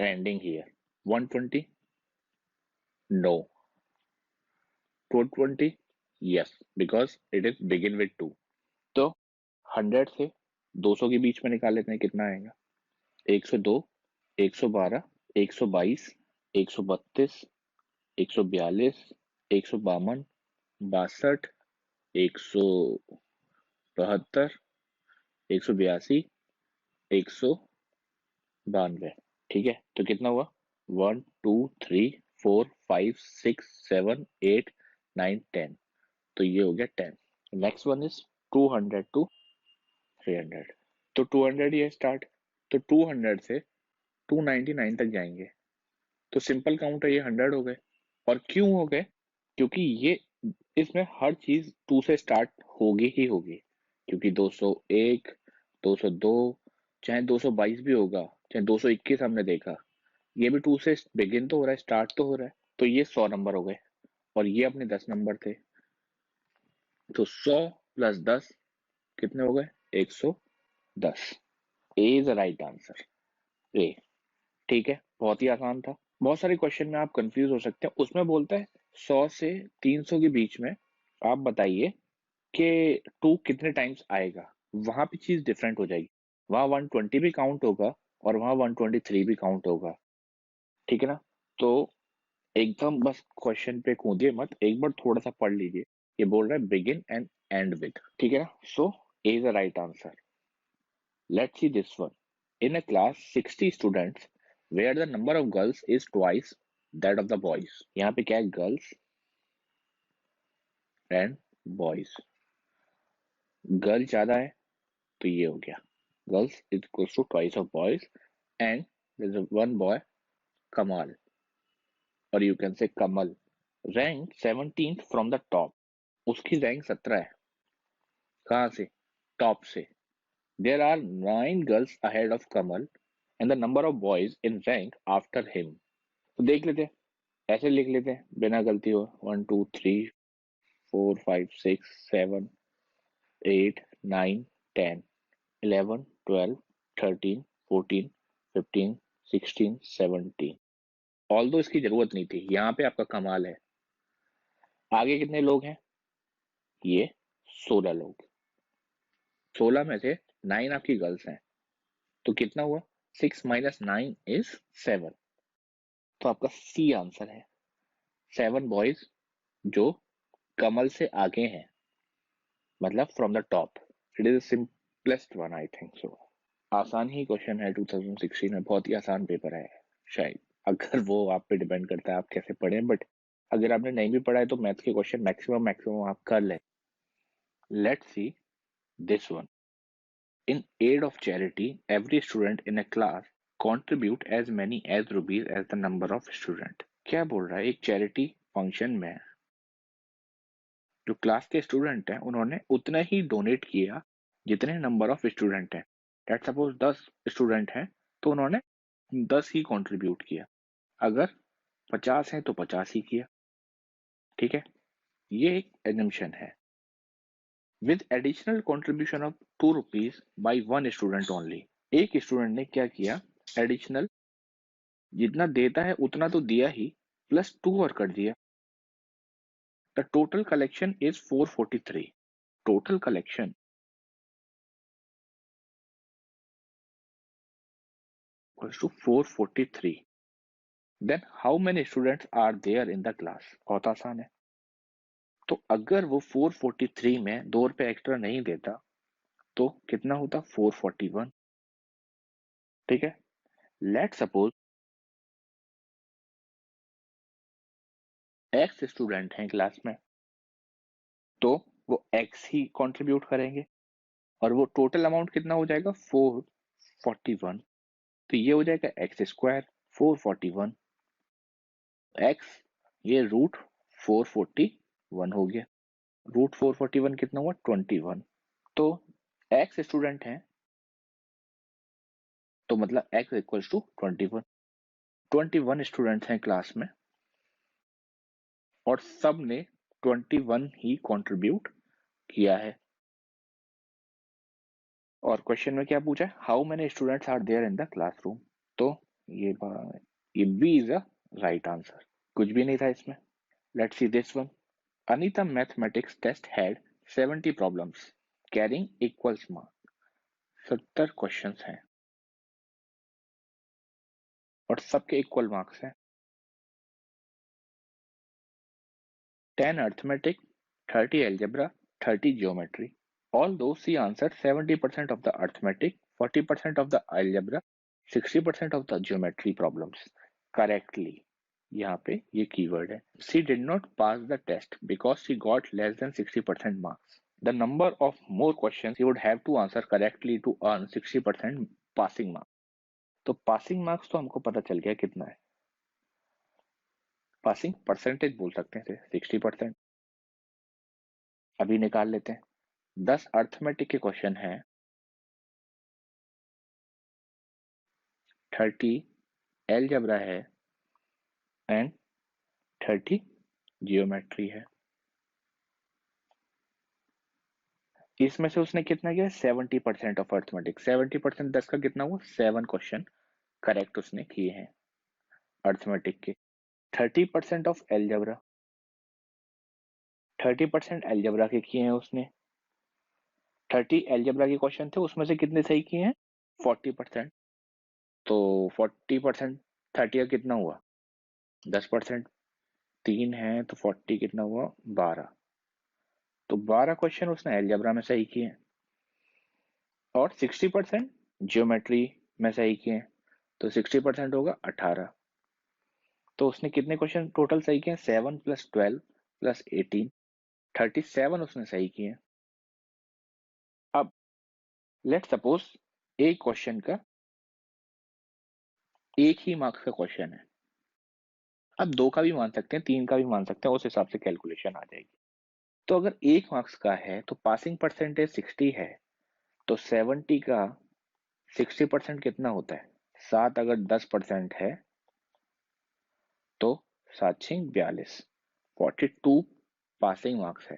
ending here. 120? No. 220? Yes, because it is begin with 2. तो 100 से 200 के बीच में निकाल लेते हैं, कितना आएगा? 102, 112, 122, 132, 142, 152, 62, 172, 182, 192। ठीक है, तो कितना हुआ? 1 2 3 4 5 6 7 8 9 10। तो ये हो गया 10। Next one is 200 to 300। तो 200 ये स्टार्ट, तो 200 से 299 तक जाएंगे। तो सिंपल काउंट है, ये 100 हो गए। और क्यों हो गए? क्योंकि ये इसमें हर चीज 2 से स्टार्ट होगी ही होगी, क्योंकि 201, 202, चाहे 222 भी होगा, चाहे 221 हमने देखा, ये भी 2 से बिगिन तो हो रहा है, स्टार्ट तो हो रहा है। तो ये 100 नंबर हो गए और ये अपने 10 नंबर थे। तो 100 प्लस 10 कितने हो गए? 110। ए इज द राइट आंसर, ए। ठीक है, बहुत ही आसान था। बहुत सारे क्वेश्चन में आप कंफ्यूज हो सकते हैं। उसमें बोलता है 100 से 300 के बीच में आप बताइए कि 2 कितने टाइम्स आएगा। वहां पे चीज डिफरेंट हो जाएगी, वहां 120 भी काउंट होगा और वहां 123 भी काउंट होगा। ठीक है ना? तो एकदम बस क्वेश्चन पे कूदिए मत, एक बार थोड़ा सा पढ़ लीजिए। ये बोल रहा है बिगिन एंड एंड विद। ठीक है ना? So A is the right answer. Let's see this one. In a class 60 students where the number of girls is twice that of the boys। यहाँ पे क्या है? Girls and boys. गर्ल ज्यादा है तो ये हो गया girls is equal to twice of boys, and there is one boy Kamal, और you can say Kamal, rank 17th from the top. उसकी रैंक 17 है। कहाँ से? टॉप से। There are 9 girls ahead of Kamal and the number of boys in rank after him. तो देख लेते हैं, ऐसे लिख लेते हैं बिना गलती हो। 1 2 3 4 5 6 7 8 9 10 11 12 13 14 15 16 17। ऑल्दो इसकी जरूरत नहीं थी, यहाँ पे आपका कमाल है। आगे कितने लोग हैं? ये 16 लोग। 16 में से 9 आपकी गर्ल्स हैं, तो कितना हुआ? 6 माइनस 9 इज 7। तो आपका सी आंसर है। 7 बॉयज जो कमल से आगे हैं, मतलब from the top. It is simplest one, I think so. आसान ही क्वेश्चन है, 2016 में बहुत ही आसान पेपर है शायद। अगर वो आप पे डिपेंड करता है आप कैसे पढ़ें, बट अगर आपने नहीं भी पढ़ा है तो मैथ्स के क्वेश्चन मैक्सिमम आप कर लें। Let's see this one. In aid of charity every student in a class contribute as many as rupees as the number of student। क्या बोल रहा है? एक चैरिटी फंक्शन में जो क्लास के स्टूडेंट हैं उन्होंने उतना ही डोनेट किया जितने नंबर ऑफ स्टूडेंट हैं। लेट्स सपोज 10 स्टूडेंट हैं तो उन्होंने 10 ही कंट्रीब्यूट किया। अगर 50 हैं तो 50 ही किया। ठीक है, ये एक एजम्पशन है। With additional contribution of 2 rupees by 1 student only. एक स्टूडेंट ने क्या किया? एडिशनल जितना देता है उतना तो दिया ही, प्लस 2 और कर दिया। The total collection is 443। Total collection equals to 443। Then how many students are there in the class? बहुत आसान है। तो अगर वो 443 में 2 रुपए एक्स्ट्रा नहीं देता तो कितना होता? 441। ठीक है, लेट सपोज एक्स स्टूडेंट हैं क्लास में, तो वो एक्स ही कंट्रीब्यूट करेंगे और वो टोटल अमाउंट कितना हो जाएगा 441। तो ये हो जाएगा एक्स स्क्वायर 441 एक्स, ये रूट 441 हो गया। रूट 441 कितना हुआ 21। तो एक्स स्टूडेंट हैं तो मतलब एक्स इक्वल्स टू 21। 21 स्टूडेंट्स हैं क्लास में और सब ने 21 ही कंट्रीब्यूट किया है। और क्वेश्चन में क्या पूछा है, how many students are there in the classroom. तो ये ये B is a right answer, कुछ भी नहीं था इसमें। Let's see this one. Anita mathematics test had 70 problems carrying equals mark. 70 questions हैं और सबके इक्वल मार्क्स हैं। 10 arithmetic, 30 algebra, 30 geometry. Although she answered 70% of the arithmetic, 40% of the algebra, 60% of the geometry problems correctly. यहाँ पे ये keyword है। She did not pass the test because she got less than 60% marks. The number of more questions she would have to answer correctly to earn 60% passing marks. तो passing marks तो हमको पता चल गया कितना है। पासिंग परसेंटेज बोल सकते हैं 60%। अभी निकाल लेते हैं। 10 अर्थमेटिक के क्वेश्चन है, 30 एलजेब्रा है एंड 30 जियोमेट्री है। इसमें से उसने कितना किया 70% ऑफ अर्थमेटिक। 70% 10 का कितना हुआ 7 क्वेश्चन करेक्ट उसने किए हैं अर्थमेटिक के। 30% ऑफ एलजेब्रा, 30% एलजेब्रा के किए हैं उसने। 30 एलजेब्रा के क्वेश्चन थे, उसमें से कितने सही किए हैं 40%। तो 40% 30 का कितना हुआ 10%। 3 है तो 40 कितना हुआ 12। तो 12 क्वेश्चन उसने एलजेब्रा में सही किए और 60% ज्योमेट्री में सही किए, तो 60% होगा 18। तो उसने कितने क्वेश्चन टोटल सही किए 7 + 12 + 18, 37 उसने सही किए। अब लेट सपोज एक क्वेश्चन का एक ही मार्क्स का क्वेश्चन है। अब 2 का भी मान सकते हैं, 3 का भी मान सकते हैं, उस हिसाब से कैलकुलेशन आ जाएगी। तो अगर 1 मार्क्स का है तो पासिंग परसेंटेज 60 है, तो 70 का 60% कितना होता है 7। अगर 10% है तो 7×42 42 पासिंग मार्क्स है।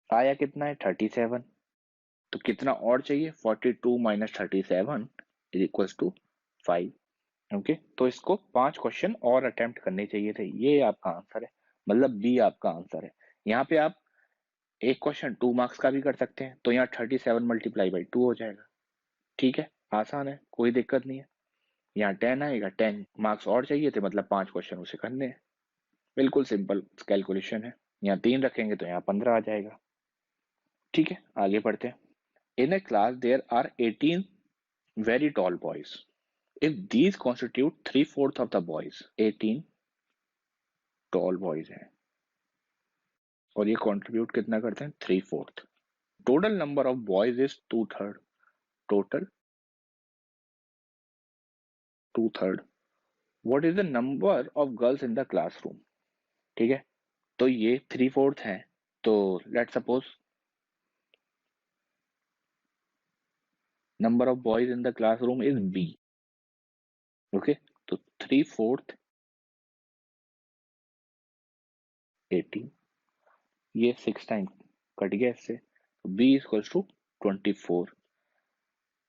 आया कितना है 37। तो कितना और चाहिए 42 - 37 = 5। ओके, तो इसको 5 क्वेश्चन और अटेम्प्ट करने चाहिए थे। ये आपका आंसर है, मतलब बी आपका आंसर है। यहाँ पे आप एक क्वेश्चन 2 मार्क्स का भी कर सकते हैं, तो यहाँ 37 × 2 हो जाएगा। ठीक है, आसान है, कोई दिक्कत नहीं है। यहाँ 10 आएगा, 10 मार्क्स और चाहिए थे, मतलब 5 क्वेश्चन उसे करने हैं। बिल्कुल सिंपल कैलकुलेशन है। यहाँ 3 रखेंगे तो यहाँ 15 आ जाएगा। ठीक है, आगे बढ़ते हैं। In a class there are 18 very tall boys. If these constitute 3/4 of the boys, 18 tall boys हैं और ये कंट्रीब्यूट कितना करते हैं 3/4। Total number of boys is 2/3। Total 2/3। What is the number of girls in the classroom. ठीक है, तो ये 3/4 है, तो let suppose number of boys in the classroom is B. Okay, तो 3/4 18, ये 6 टाइम कट गया इससे, तो बी इक्वल्स टू 24।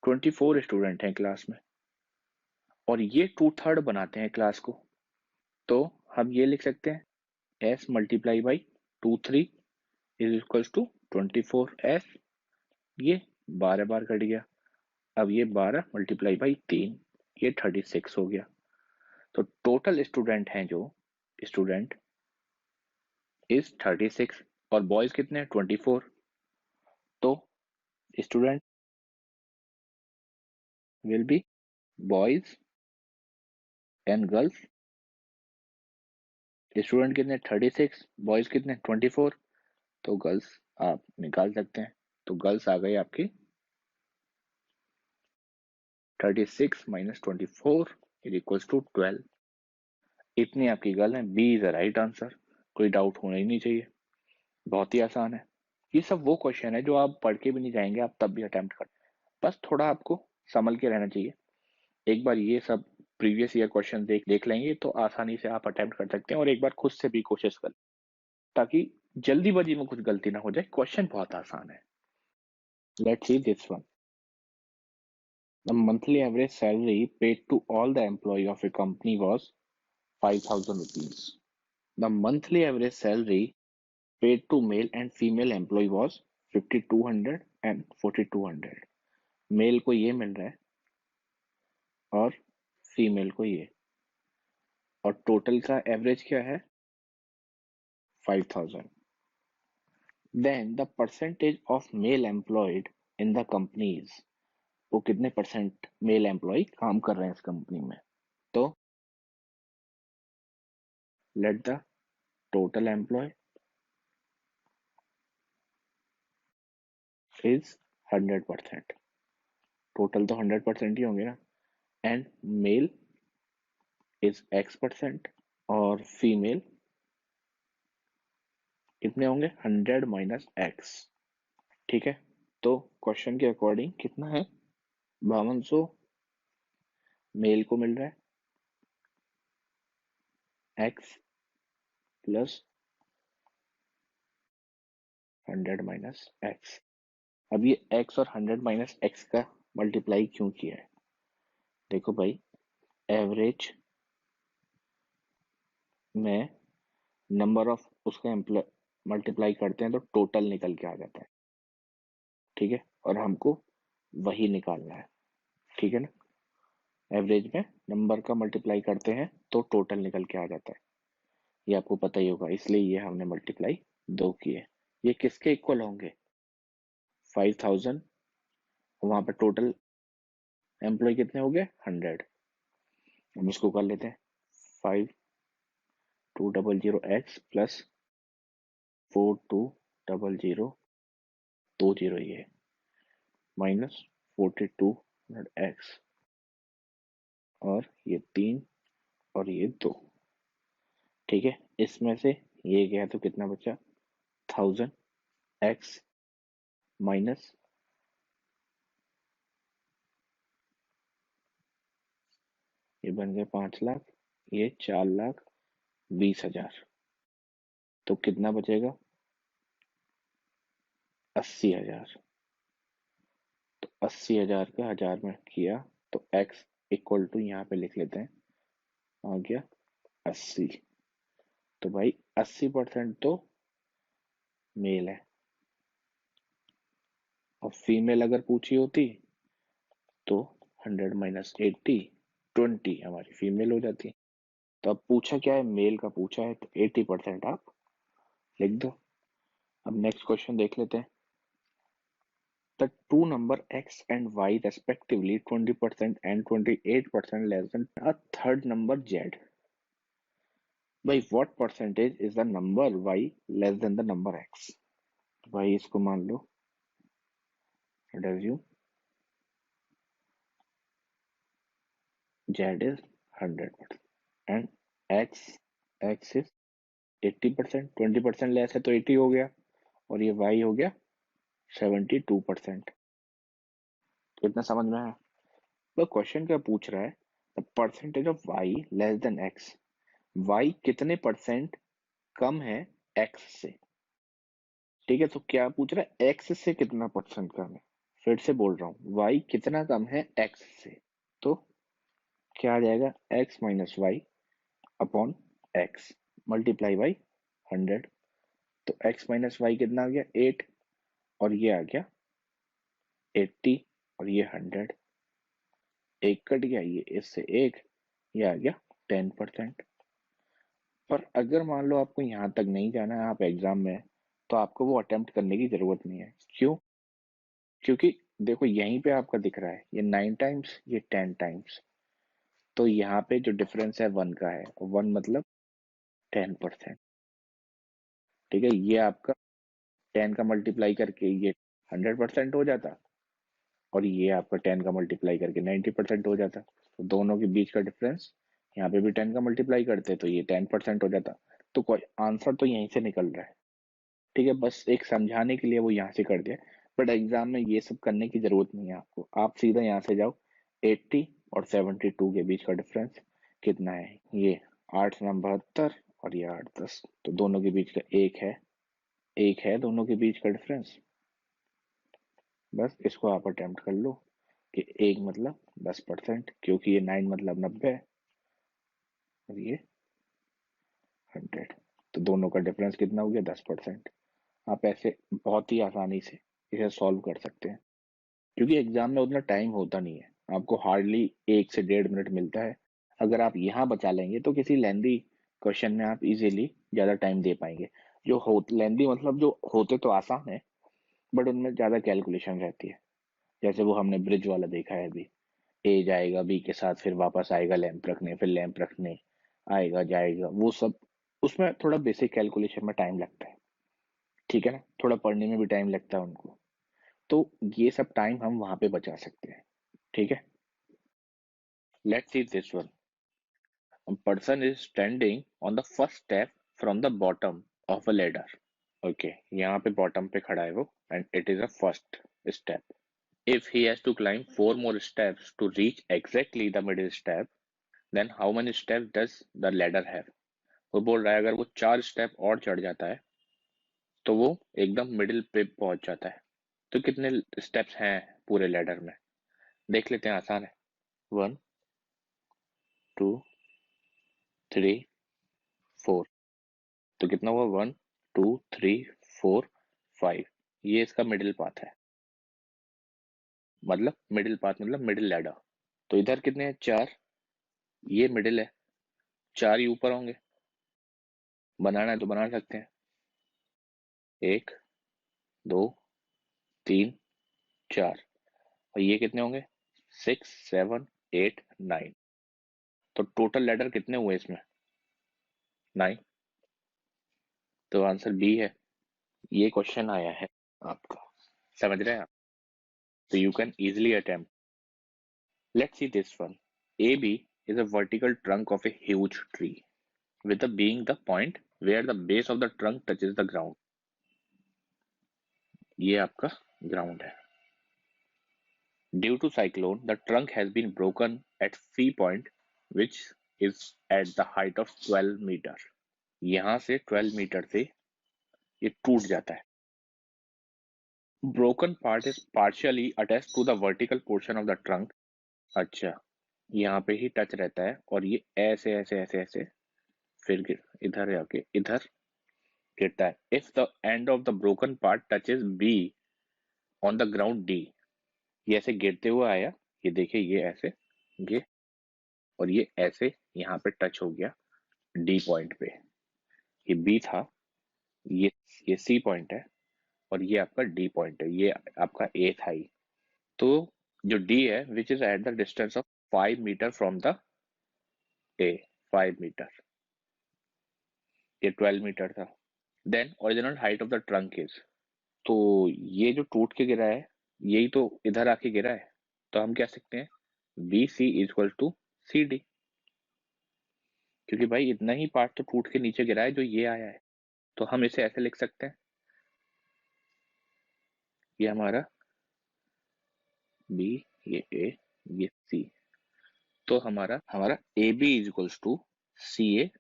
24 स्टूडेंट हैं क्लास में और ये 2/3 बनाते हैं क्लास को। तो हम ये लिख सकते हैं s × 2 3 = 24 s। ये 12 बार कट गया। अब ये 12 × 3, ये 36 हो गया। तो टोटल स्टूडेंट हैं जो स्टूडेंट इज 36 और बॉयज कितने हैं 24। तो student will be boys and girls. Student कितने 36, बॉयज कितने 24, तो गर्ल्स आप निकाल सकते हैं। तो गर्ल्स आ गई आपकी 36 माइनस 24 इज इक्वल्स टू 12। इतनी आपकी गर्ल है। B is the right answer, कोई डाउट होना ही नहीं चाहिए, बहुत ही आसान है। ये सब वो क्वेश्चन है जो आप पढ़ के भी नहीं जाएंगे, आप तब भी अटेम्प्ट कर, बस थोड़ा आपको संभल के रहना चाहिए। एक बार ये सब प्रीवियस ईयर क्वेश्चन देख लेंगे तो आसानी से आप अटेम्प्ट कर सकते हैं, और एक बार खुद से भी कोशिश कर, ताकि जल्दीबाजी में कुछ गलती ना हो जाए। क्वेश्चन बहुत आसान है। Let's see this one. The monthly average salary paid to all the employee of a company was 5,000 rupees. The monthly average salary paid to male and female employee was 5,200 and 4,200. Mail को ये मिल रहा है और female को ये, और total का average क्या है 5,000. Then the percentage of male employed in the company is, वो कितने परसेंट मेल एम्प्लॉय काम कर रहे हैं इस कंपनी में, तो let the total employ is 100%. Total तो 100% ही होंगे ना, एंड मेल इज X% और फीमेल कितने होंगे 100 माइनस X. ठीक है, तो क्वेश्चन के अकॉर्डिंग कितना है 5200 मेल को मिल रहा है, X प्लस 100 माइनस X. अब ये X और 100 माइनस X का मल्टीप्लाई क्यों किया है, देखो भाई एवरेज में नंबर ऑफ उसका एम्प्लॉय मल्टीप्लाई करते हैं तो टोटल निकल के आ जाता है, ठीक है, और हमको वही निकालना है, ठीक है ना। एवरेज में नंबर का मल्टीप्लाई करते हैं तो टोटल निकल के आ जाता है, ये आपको पता ही होगा, इसलिए ये हमने मल्टीप्लाई 2 किए। ये किसके इक्वल होंगे 5,000, वहां पर टोटल एम्प्लॉय कितने हो गए 100। हम इसको कर लेते हैं 5200x प्लस 420020 ये माइनस 4200x और ये 3 और ये 2, ठीक है। इसमें से ये गया तो कितना बचा 1000x माइनस ये बन गए 5 लाख, ये 4,20,000, तो कितना बचेगा 80,000। तो 80,000 का 1000 में किया तो x इक्वल टू यहाँ पे लिख लेते हैं, आ गया 80। तो भाई 80% तो मेल है, और फीमेल अगर पूछी होती तो 100 माइनस 80 20 हमारी फीमेल हो जाती। तो अब पूछा क्या है, मेल का पूछा है, तो 80% आप लिख दो। अब नेक्स्ट क्वेश्चन देख लेते हैं। The two number x and y respectively 20% and 28% less than a third number z. By what percentage is the number y less than the number x? भाई इसको मान लो assume z is 100% and x is 80%, 20% less है तो 80 हो गया, और ये y हो गया 72%। तो इतना समझ में आया। तो क्वेश्चन क्या पूछ रहा है, the percentage of y less than x, y कितने परसेंट कम है x से, ठीक है। तो क्या पूछ रहा है x से कितना परसेंट कम है, फिर से बोल रहा हूँ y कितना कम है x से, तो क्या आ जाएगा x minus Y upon x multiply by 100। तो x माइनस वाई कितना आ गया 8, और ये आ गया 80, और ये 100, एक कट गया, ये इससे एक, ये आ गया 10%। पर अगर मान लो आपको यहाँ तक नहीं जाना है, आप एग्जाम में हैं, तो आपको वो अटेम्प्ट करने की जरूरत नहीं है। क्यों? क्योंकि देखो यहीं पे आपका दिख रहा है, ये 9 टाइम्स, ये 10 टाइम्स, तो यहाँ पे जो डिफरेंस है 1 का है, 1 मतलब 10%। ठीक है, ये आपका 10 का मल्टीप्लाई करके ये 100% हो जाता, और ये आपका 10 का मल्टीप्लाई करके 90% हो जाता। तो दोनों के बीच का डिफरेंस, यहाँ पे भी 10 का मल्टीप्लाई करते तो ये 10% हो जाता। तो कोई आंसर तो यहीं से निकल रहा है। ठीक है, बस एक समझाने के लिए वो यहाँ से कर दिया, बट एग्जाम में ये सब करने की जरूरत नहीं है आपको। आप सीधा यहाँ से जाओ, 80 और 72 के बीच का डिफरेंस कितना है, ये 8 9 72 और ये 8 10, तो दोनों के बीच का एक है दोनों के बीच का डिफरेंस। बस इसको आप अटेम्प्ट कर लो कि एक मतलब 10%, क्योंकि ये 9 मतलब 90 है और ये 100, तो दोनों का डिफरेंस कितना हो गया, 10%। आप ऐसे बहुत ही आसानी से इसे सॉल्व कर सकते हैं, क्योंकि एग्जाम में उतना टाइम होता नहीं है, आपको हार्डली 1 से 1.5 मिनट मिलता है। अगर आप यहाँ बचा लेंगे तो किसी लेंदी क्वेश्चन में आप इजीली ज़्यादा टाइम दे पाएंगे। जो हो लेंदी मतलब जो होते तो आसान है, बट उनमें ज़्यादा कैलकुलेशन रहती है। जैसे वो हमने ब्रिज वाला देखा है अभी, ए जाएगा बी के साथ, फिर वापस आएगा लैंप रखने, फिर लैंप रखने आएगा जाएगा, वो सब उसमें थोड़ा बेसिक कैलकुलेशन में टाइम लगता है। ठीक है ना, थोड़ा पढ़ने में भी टाइम लगता है उनको, तो ये सब टाइम हम वहां पे बचा सकते हैं। ठीक है, let's see this one. A person is standing on the first step from the bottom of a ladder. Okay, यहाँ पे bottom पे खड़ा है वो, and it is a first step. If he has to climb 4 more steps to reach exactly the middle step, then how many steps does the ladder have? वो बोल रहा है अगर वो 4 स्टेप और चढ़ जाता है तो वो एकदम मिडिल पे पहुंच जाता है। तो कितने स्टेप्स हैं पूरे लैडर में, देख लेते हैं, आसान है। 1 2 3 4, तो कितना हुआ, 1 2 3 4 5, ये इसका मिडिल पाथ है, मतलब मिडिल पाथ मतलब मिडिल लैडर। तो इधर कितने हैं, 4, ये मिडिल है, 4 ही ऊपर होंगे, बनाना है तो बना सकते हैं, 1 2 3 4, और ये कितने होंगे, 6 7 8 9, तो टोटल लैडर कितने हुए इसमें, 9। तो आंसर बी है। ये क्वेश्चन आया है आपका, समझ रहे हैं आप, तो you can easily attempt. Let's see this one. AB is a vertical trunk of a huge tree, with the being the point where the base of the trunk touches the ground. ये आपका ground है। Due to cyclone, the trunk has been broken at C point, which is at the height of 12 metre. यहाँ से 12 metre से ये टूट जाता है। Broken part is partially attached to the vertical portion of the trunk। अच्छा, यहाँ पे ही टच रहता है और ये ऐसे ऐसे ऐसे ऐसे फिर इधर जाके इधर गिरता है। If the end of the broken part touches be on the ground D, ये ऐसे गिरते हुए आया, ये देखिए ये ऐसे, ये और ये ऐसे यहाँ पे टच हो गया डी पॉइंट पे, ये बी था, ये ये सी पॉइंट है, और ये आपका डी पॉइंट है, ये आपका ए था ही। तो जो डी है which is at the distance of 5 metre from the A, 5 metre, ये 12 मीटर था। Then original height of the trunk is, तो ये जो टूट के गिरा है यही तो इधर आके गिरा है, तो हम कह सकते हैं B C is equal to C D, क्योंकि भाई इतना ही पार्ट तो टूट के नीचे गिरा है जो ये आया है। तो हम इसे ऐसे लिख सकते हैं, ये हमारा बी, ये ए, ये सी, तो हमारा हमारा A B is equals to C A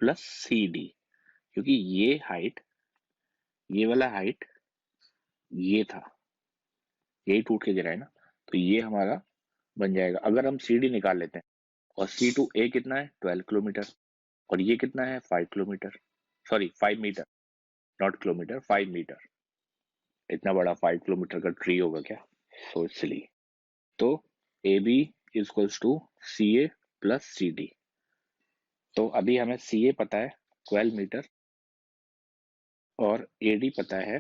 plus C D, क्योंकि ये हाइट, ये वाला हाइट ये था, यही टूट के गिरा है ना, तो ये हमारा बन जाएगा। अगर हम सी डी निकाल लेते हैं, और सी टू ए कितना है, 12 किलोमीटर, और ये कितना है, 5 kilometre, sorry 5 metre, not kilometre, 5 metre. इतना बड़ा 5 किलोमीटर का ट्री होगा क्या, सो इसलिए तो A B is equals to C A plus C D. तो अभी हमें सी ए पता है 12 मीटर, और ए डी पता है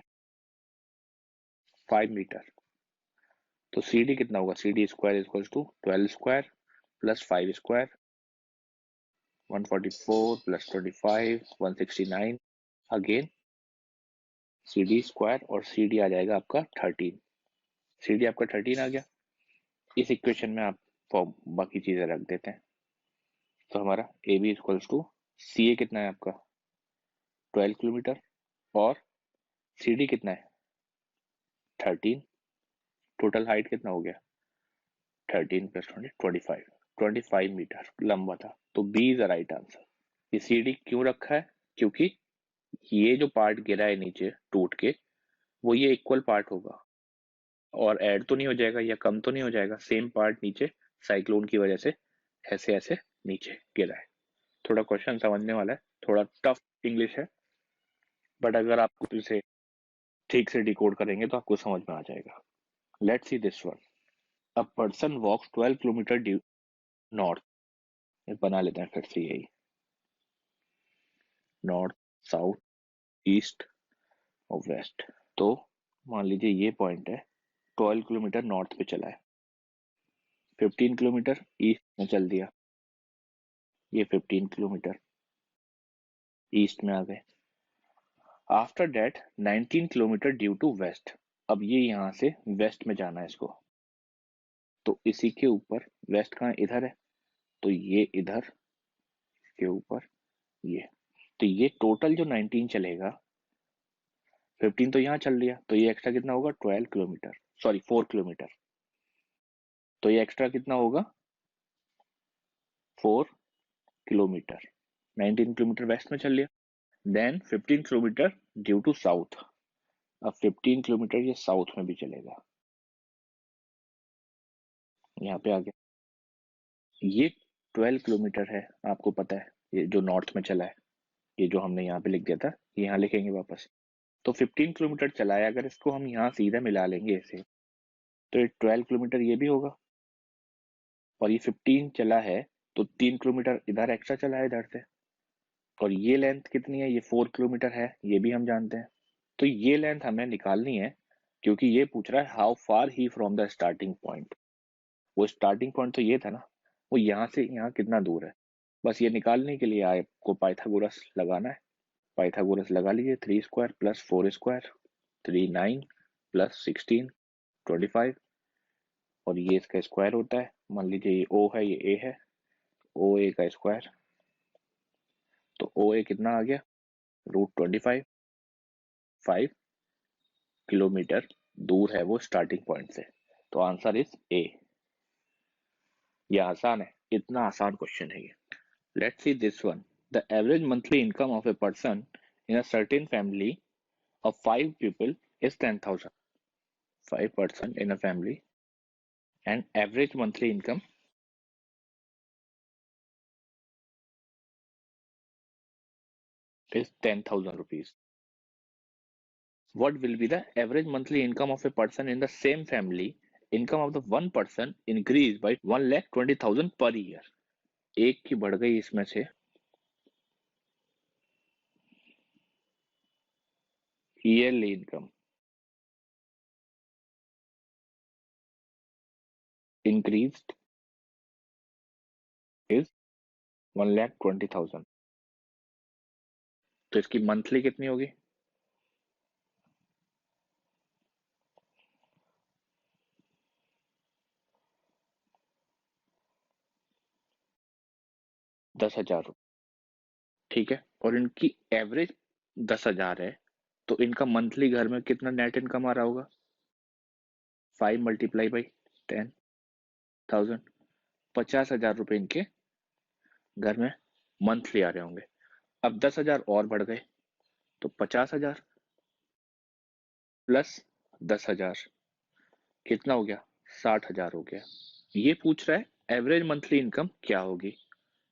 5 मीटर। तो सी डी कितना होगा, C D square equal to 12 square plus 5 square, 144 plus 25 169, again C D square और सी डी आ जाएगा आपका 13, सी डी आपका 13 आ गया। इस इक्वेशन में आप बाकी चीजें रख देते हैं, तो हमारा A B equals to C ए कितना है आपका 12 किलोमीटर और सी डी कितना है 13, टोटल हाइट कितना हो गया 13 प्लस 20 25 मीटर लंबा था, तो B is the right answer. ये सी डी क्यों रखा है, क्योंकि ये जो पार्ट गिरा है नीचे टूट के, वो ये इक्वल पार्ट होगा और ऐड तो नहीं हो जाएगा या कम तो नहीं हो जाएगा, सेम पार्ट नीचे साइक्लोन की वजह से ऐसे ऐसे नीचे गिरा है। थोड़ा क्वेश्चन समझने वाला है, थोड़ा टफ इंग्लिश है, बट अगर आप इसे ठीक से डिकोड करेंगे तो आपको समझ में आ जाएगा। Let's see this one. A person walks 12 kilometre due north, बना लेते हैं फिर से यही, नॉर्थ साउथ ईस्ट और वेस्ट। तो मान लीजिए ये पॉइंट है, 12 किलोमीटर नॉर्थ पे चला है, 15 किलोमीटर ईस्ट में चल दिया, ये 15 किलोमीटर ईस्ट में आ गए। After that 19 kilometre due to west, अब ये यहाँ से वेस्ट में जाना है इसको, तो इसी के ऊपर वेस्ट कहाँ इधर है, तो ये इधर के ऊपर ये, तो ये टोटल जो 19 चलेगा, 15 तो यहाँ चल लिया, तो ये एक्स्ट्रा कितना होगा 12 किलोमीटर, सॉरी 4 किलोमीटर, तो ये एक्स्ट्रा कितना होगा 4 किलोमीटर, 19 किलोमीटर वेस्ट में चल लिया। Then 15 kilometre due to south, अब 15 किलोमीटर ये साउथ में भी चलेगा, यहाँ पे आ गया। ये 12 किलोमीटर है, आपको पता है ये जो नॉर्थ में चला है, ये जो हमने यहाँ पे लिख दिया था ये यहाँ लिखेंगे वापस, तो 15 किलोमीटर चला है, अगर इसको हम यहाँ सीधा मिला लेंगे इसे, तो ये 12 किलोमीटर ये भी होगा, और ये 15 चला है तो 3 किलोमीटर इधर एक्स्ट्रा चला है इधर से, और ये लेंथ कितनी है, ये 4 किलोमीटर है, ये भी हम जानते हैं। तो ये लेंथ हमें निकालनी है, क्योंकि ये पूछ रहा है how far he from the starting point, वो स्टार्टिंग पॉइंट तो ये था ना, वो यहाँ से यहाँ कितना दूर है, बस ये निकालने के लिए आपको पाइथागोरस लगाना है। पाइथागोरस लगा लीजिए, 3 स्क्वायर प्लस 4 स्क्वायर 3 9 प्लस 16 25, और ये इसका स्क्वायर होता है, मान लीजिए ये ओ है ये ए है, ओ ए का स्क्वायर, तो ओ ए कितना आ गया √25, 5 किलोमीटर दूर है वो स्टार्टिंग पॉइंट से, तो आंसर इज ए। ये आसान है, इतना आसान क्वेश्चन है ये। Let's see this one. The average monthly income of a person in a certain family of 5 people is 10,000. 5 person in a family and average monthly income is 10,000 rupees. What will be the average monthly income of a person in the same family? Income of the one person increased by 1,20,000 per year. एक की बढ़ गई इसमें से yearly income increased is 1,20,000, तो इसकी monthly कितनी होगी 10,000 रुपये, ठीक है, और इनकी एवरेज 10,000 है, तो इनका मंथली घर में कितना नेट इनकम आ रहा होगा 5 मल्टीप्लाई बाई 10,000, 50,000 रुपए इनके घर में मंथली आ रहे होंगे। अब 10,000 और बढ़ गए, तो 50,000 प्लस 10,000 कितना हो गया 60,000 हो गया। ये पूछ रहा है एवरेज मंथली इनकम क्या होगी,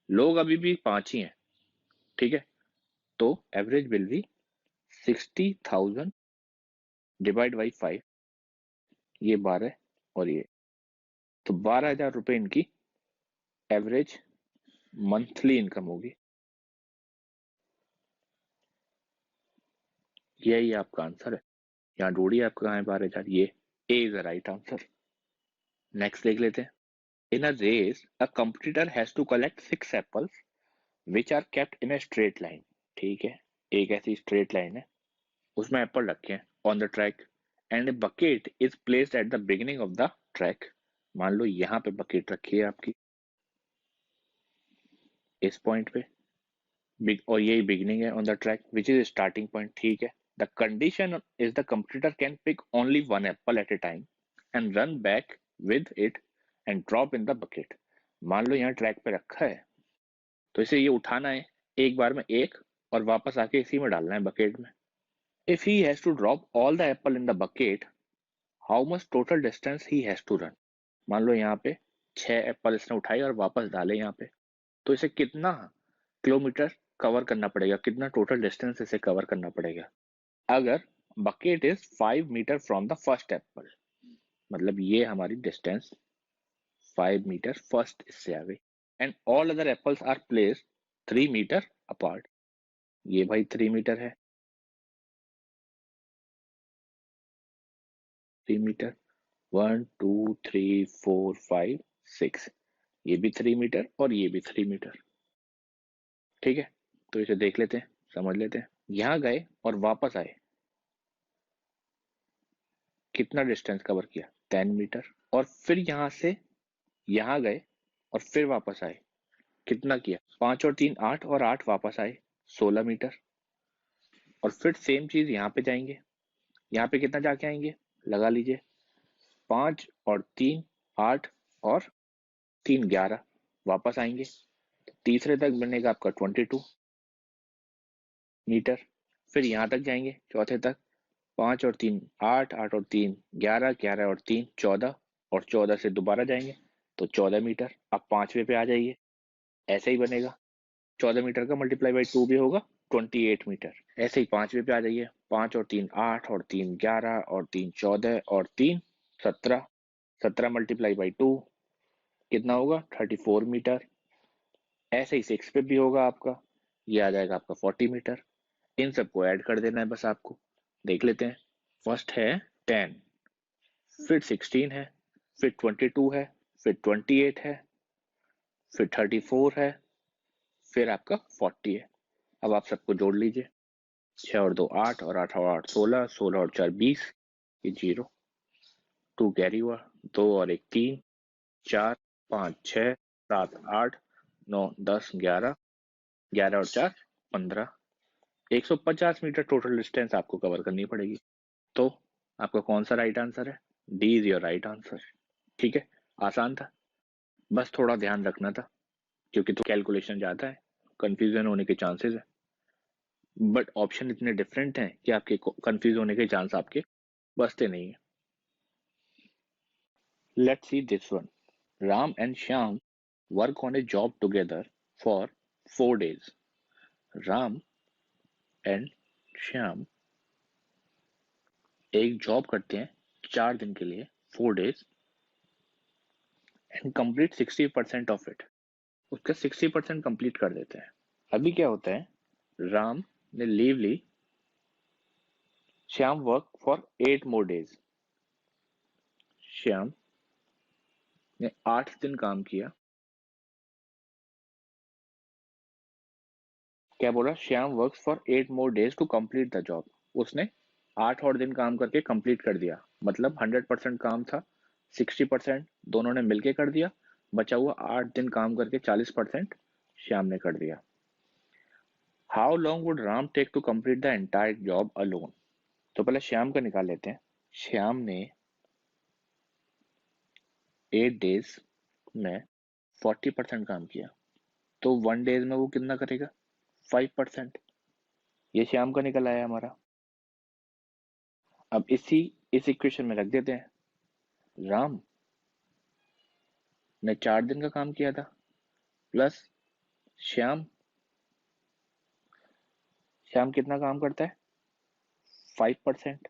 लोग अभी भी 5 ही हैं, ठीक है, तो average will be 60,000 divide by 5, ये 12 और ये, तो 12,000 रुपए इनकी एवरेज मंथली इनकम होगी। यही आपका आंसर है, यहाँ ढूंढिए आपका कहाँ है 12,000, ये A is the right answer. Next देख लेते हैं। In a race a competitor has to collect 6 apples which are kept in a straight line. ठीक है, एक ऐसी स्ट्रेट लाइन है, उसमें एप्पल रखे हैं on the track and a bucket is placed at the beginning of the track. मान लो यहाँ पे बकेट रखी है आपकी इस पॉइंट पे, और यही बिगिनिंग है on the track which is starting point. ठीक है, the condition is the computer can pick only one apple at a time and run back with it and drop in the bucket. मान लो यहाँ track पे रखा है, तो इसे ये उठाना है एक बार में एक, और वापस आके इसी में डालना है बकेट में। If he has to drop all the apple in the bucket, how much total distance he has to run. मान लो यहाँ पे 6 एप्पल इसने उठाए और वापस डाले यहाँ पे, तो इसे कितना किलोमीटर कवर करना पड़ेगा, कितना टोटल डिस्टेंस इसे कवर करना पड़ेगा। अगर bucket is 5 metre from the first apple, मतलब ये हमारी डिस्टेंस 5 मीटर फर्स्ट इससे आ गई, and all other apples are placed 3 metre apart. ये भाई 3 मीटर है, 3 मीटर, 1 2 3 4 5 6, ये भी 3 मीटर और ये भी 3 मीटर। ठीक है, तो इसे देख लेते हैं, समझ लेते हैं। यहाँ गए और वापस आए, कितना डिस्टेंस कवर किया, 10 मीटर। और फिर यहाँ से यहाँ गए और फिर वापस आए, कितना किया, 5 और 3 8, और 8 वापस आए, 16 मीटर। और फिर सेम चीज यहाँ पे जाएंगे, यहाँ पे कितना जाके आएंगे, लगा लीजिए, 5 और 3 8, और 3 11, वापस आएंगे, तीसरे तक बनेगा आपका 22 मीटर। फिर यहाँ तक जाएंगे चौथे तक, 5 और 3 8, 8 और 3 11, 11 और 3 14, और 14 से दोबारा जाएंगे तो 14 मीटर। अब पांचवे पे आ जाइए, ऐसे ही बनेगा, 14 मीटर का मल्टीप्लाई बाई 2 भी होगा 28 मीटर। ऐसे ही पांचवे पे आ जाइए, 5 और 3 8, और 3 11, और 3 14, और 3 17, 17 मल्टीप्लाई बाई 2 कितना होगा, 34 मीटर। ऐसे ही 6 पे भी होगा आपका, ये आ जाएगा आपका 40 मीटर। इन सबको ऐड कर देना है बस आपको। देख लेते हैं, फर्स्ट है 10, फिर 16 है, फिर 22 है, फिर 28 है, फिर 34 है, फिर आपका 40 है। अब आप सबको जोड़ लीजिए, 6 और 2 8, और 8 और 8 16, 16 और 4 20, ये 0, 2 कैरी हुआ, 2 और 1 3, 4 5 6 7 8 9 10 11, 11 और 4 15, 150 मीटर टोटल डिस्टेंस आपको कवर करनी पड़ेगी। तो आपका कौन सा राइट आंसर है, D is your right answer. ठीक है, आसान था, बस थोड़ा ध्यान रखना था, क्योंकि तो कैलकुलेशन ज्यादा है, कंफ्यूजन होने के चांसेस है, बट ऑप्शन इतने डिफरेंट हैं कि आपके कंफ्यूज होने के चांस आपके बचते नहीं है। Let's see this one. Ram and Shyam work on A job together for 4 days। Ram and Shyam एक जॉब करते हैं 4 दिन के लिए, 4 days, and complete 60% of it. उसका 60% कंप्लीट कर देते हैं। अभी क्या होता है, राम ने लीव ली, Shyam work for 8 more days। Shyam ने 8 दिन काम किया, क्या बोला, Shyam work for 8 more days to complete the job. उसने 8 और दिन काम करके कंप्लीट कर दिया, मतलब 100% काम था, 60% दोनों ने मिलके कर दिया, बचा हुआ 8 दिन काम करके 40% श्याम ने कर दिया। How long would Ram take to complete the entire job alone. तो पहले श्याम का निकाल लेते हैं। श्याम ने 8 days में 40% काम किया, तो 1 days में वो कितना करेगा, 5%। ये श्याम का निकल आया हमारा। अब इस इक्वेशन में रख देते हैं, राम ने 4 दिन का काम किया था, प्लस श्याम, श्याम कितना काम करता है, 5%,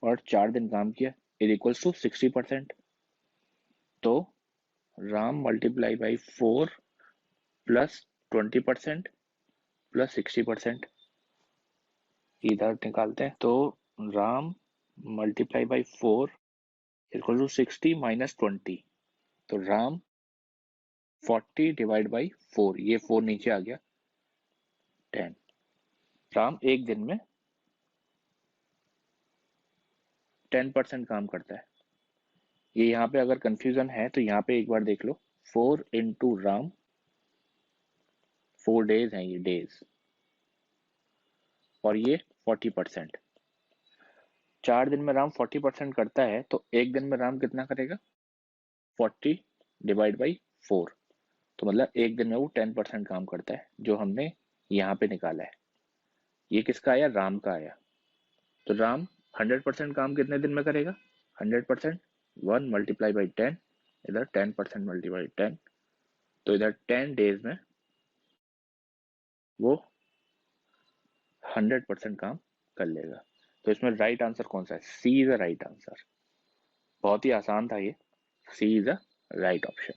और 4 दिन काम किया, इज इक्वल्स टू 60%। तो Ram multiply by 4 plus 20% plus 60%, इधर निकालते हैं, तो Ram multiply by 4 equal to 60 minus 20, तो राम 40 डिवाइड बाई 4, ये 4 नीचे आ गया, 10। राम एक दिन में 10% काम करता है। ये यहाँ पे अगर कंफ्यूजन है तो यहाँ पे एक बार देख लो, 4 इंटू राम, 4 डेज हैं ये डेज, और ये 40%। 4 दिन में राम 40% करता है, तो एक दिन में राम कितना करेगा, 40 डिवाइड बाई 4, तो मतलब एक दिन में वो 10% काम करता है, जो हमने यहाँ पे निकाला है। ये किसका आया, राम का आया। तो राम 100% काम कितने दिन में करेगा, 100%, 1 मल्टीप्लाई बाई 10, इधर 10% मल्टीप्लाई 10, तो इधर 10 डेज में वो 100% काम कर लेगा। तो इसमें राइट आंसर कौन सा है, सी इज द राइट आंसर। बहुत ही आसान था ये, सी इज द राइट ऑप्शन।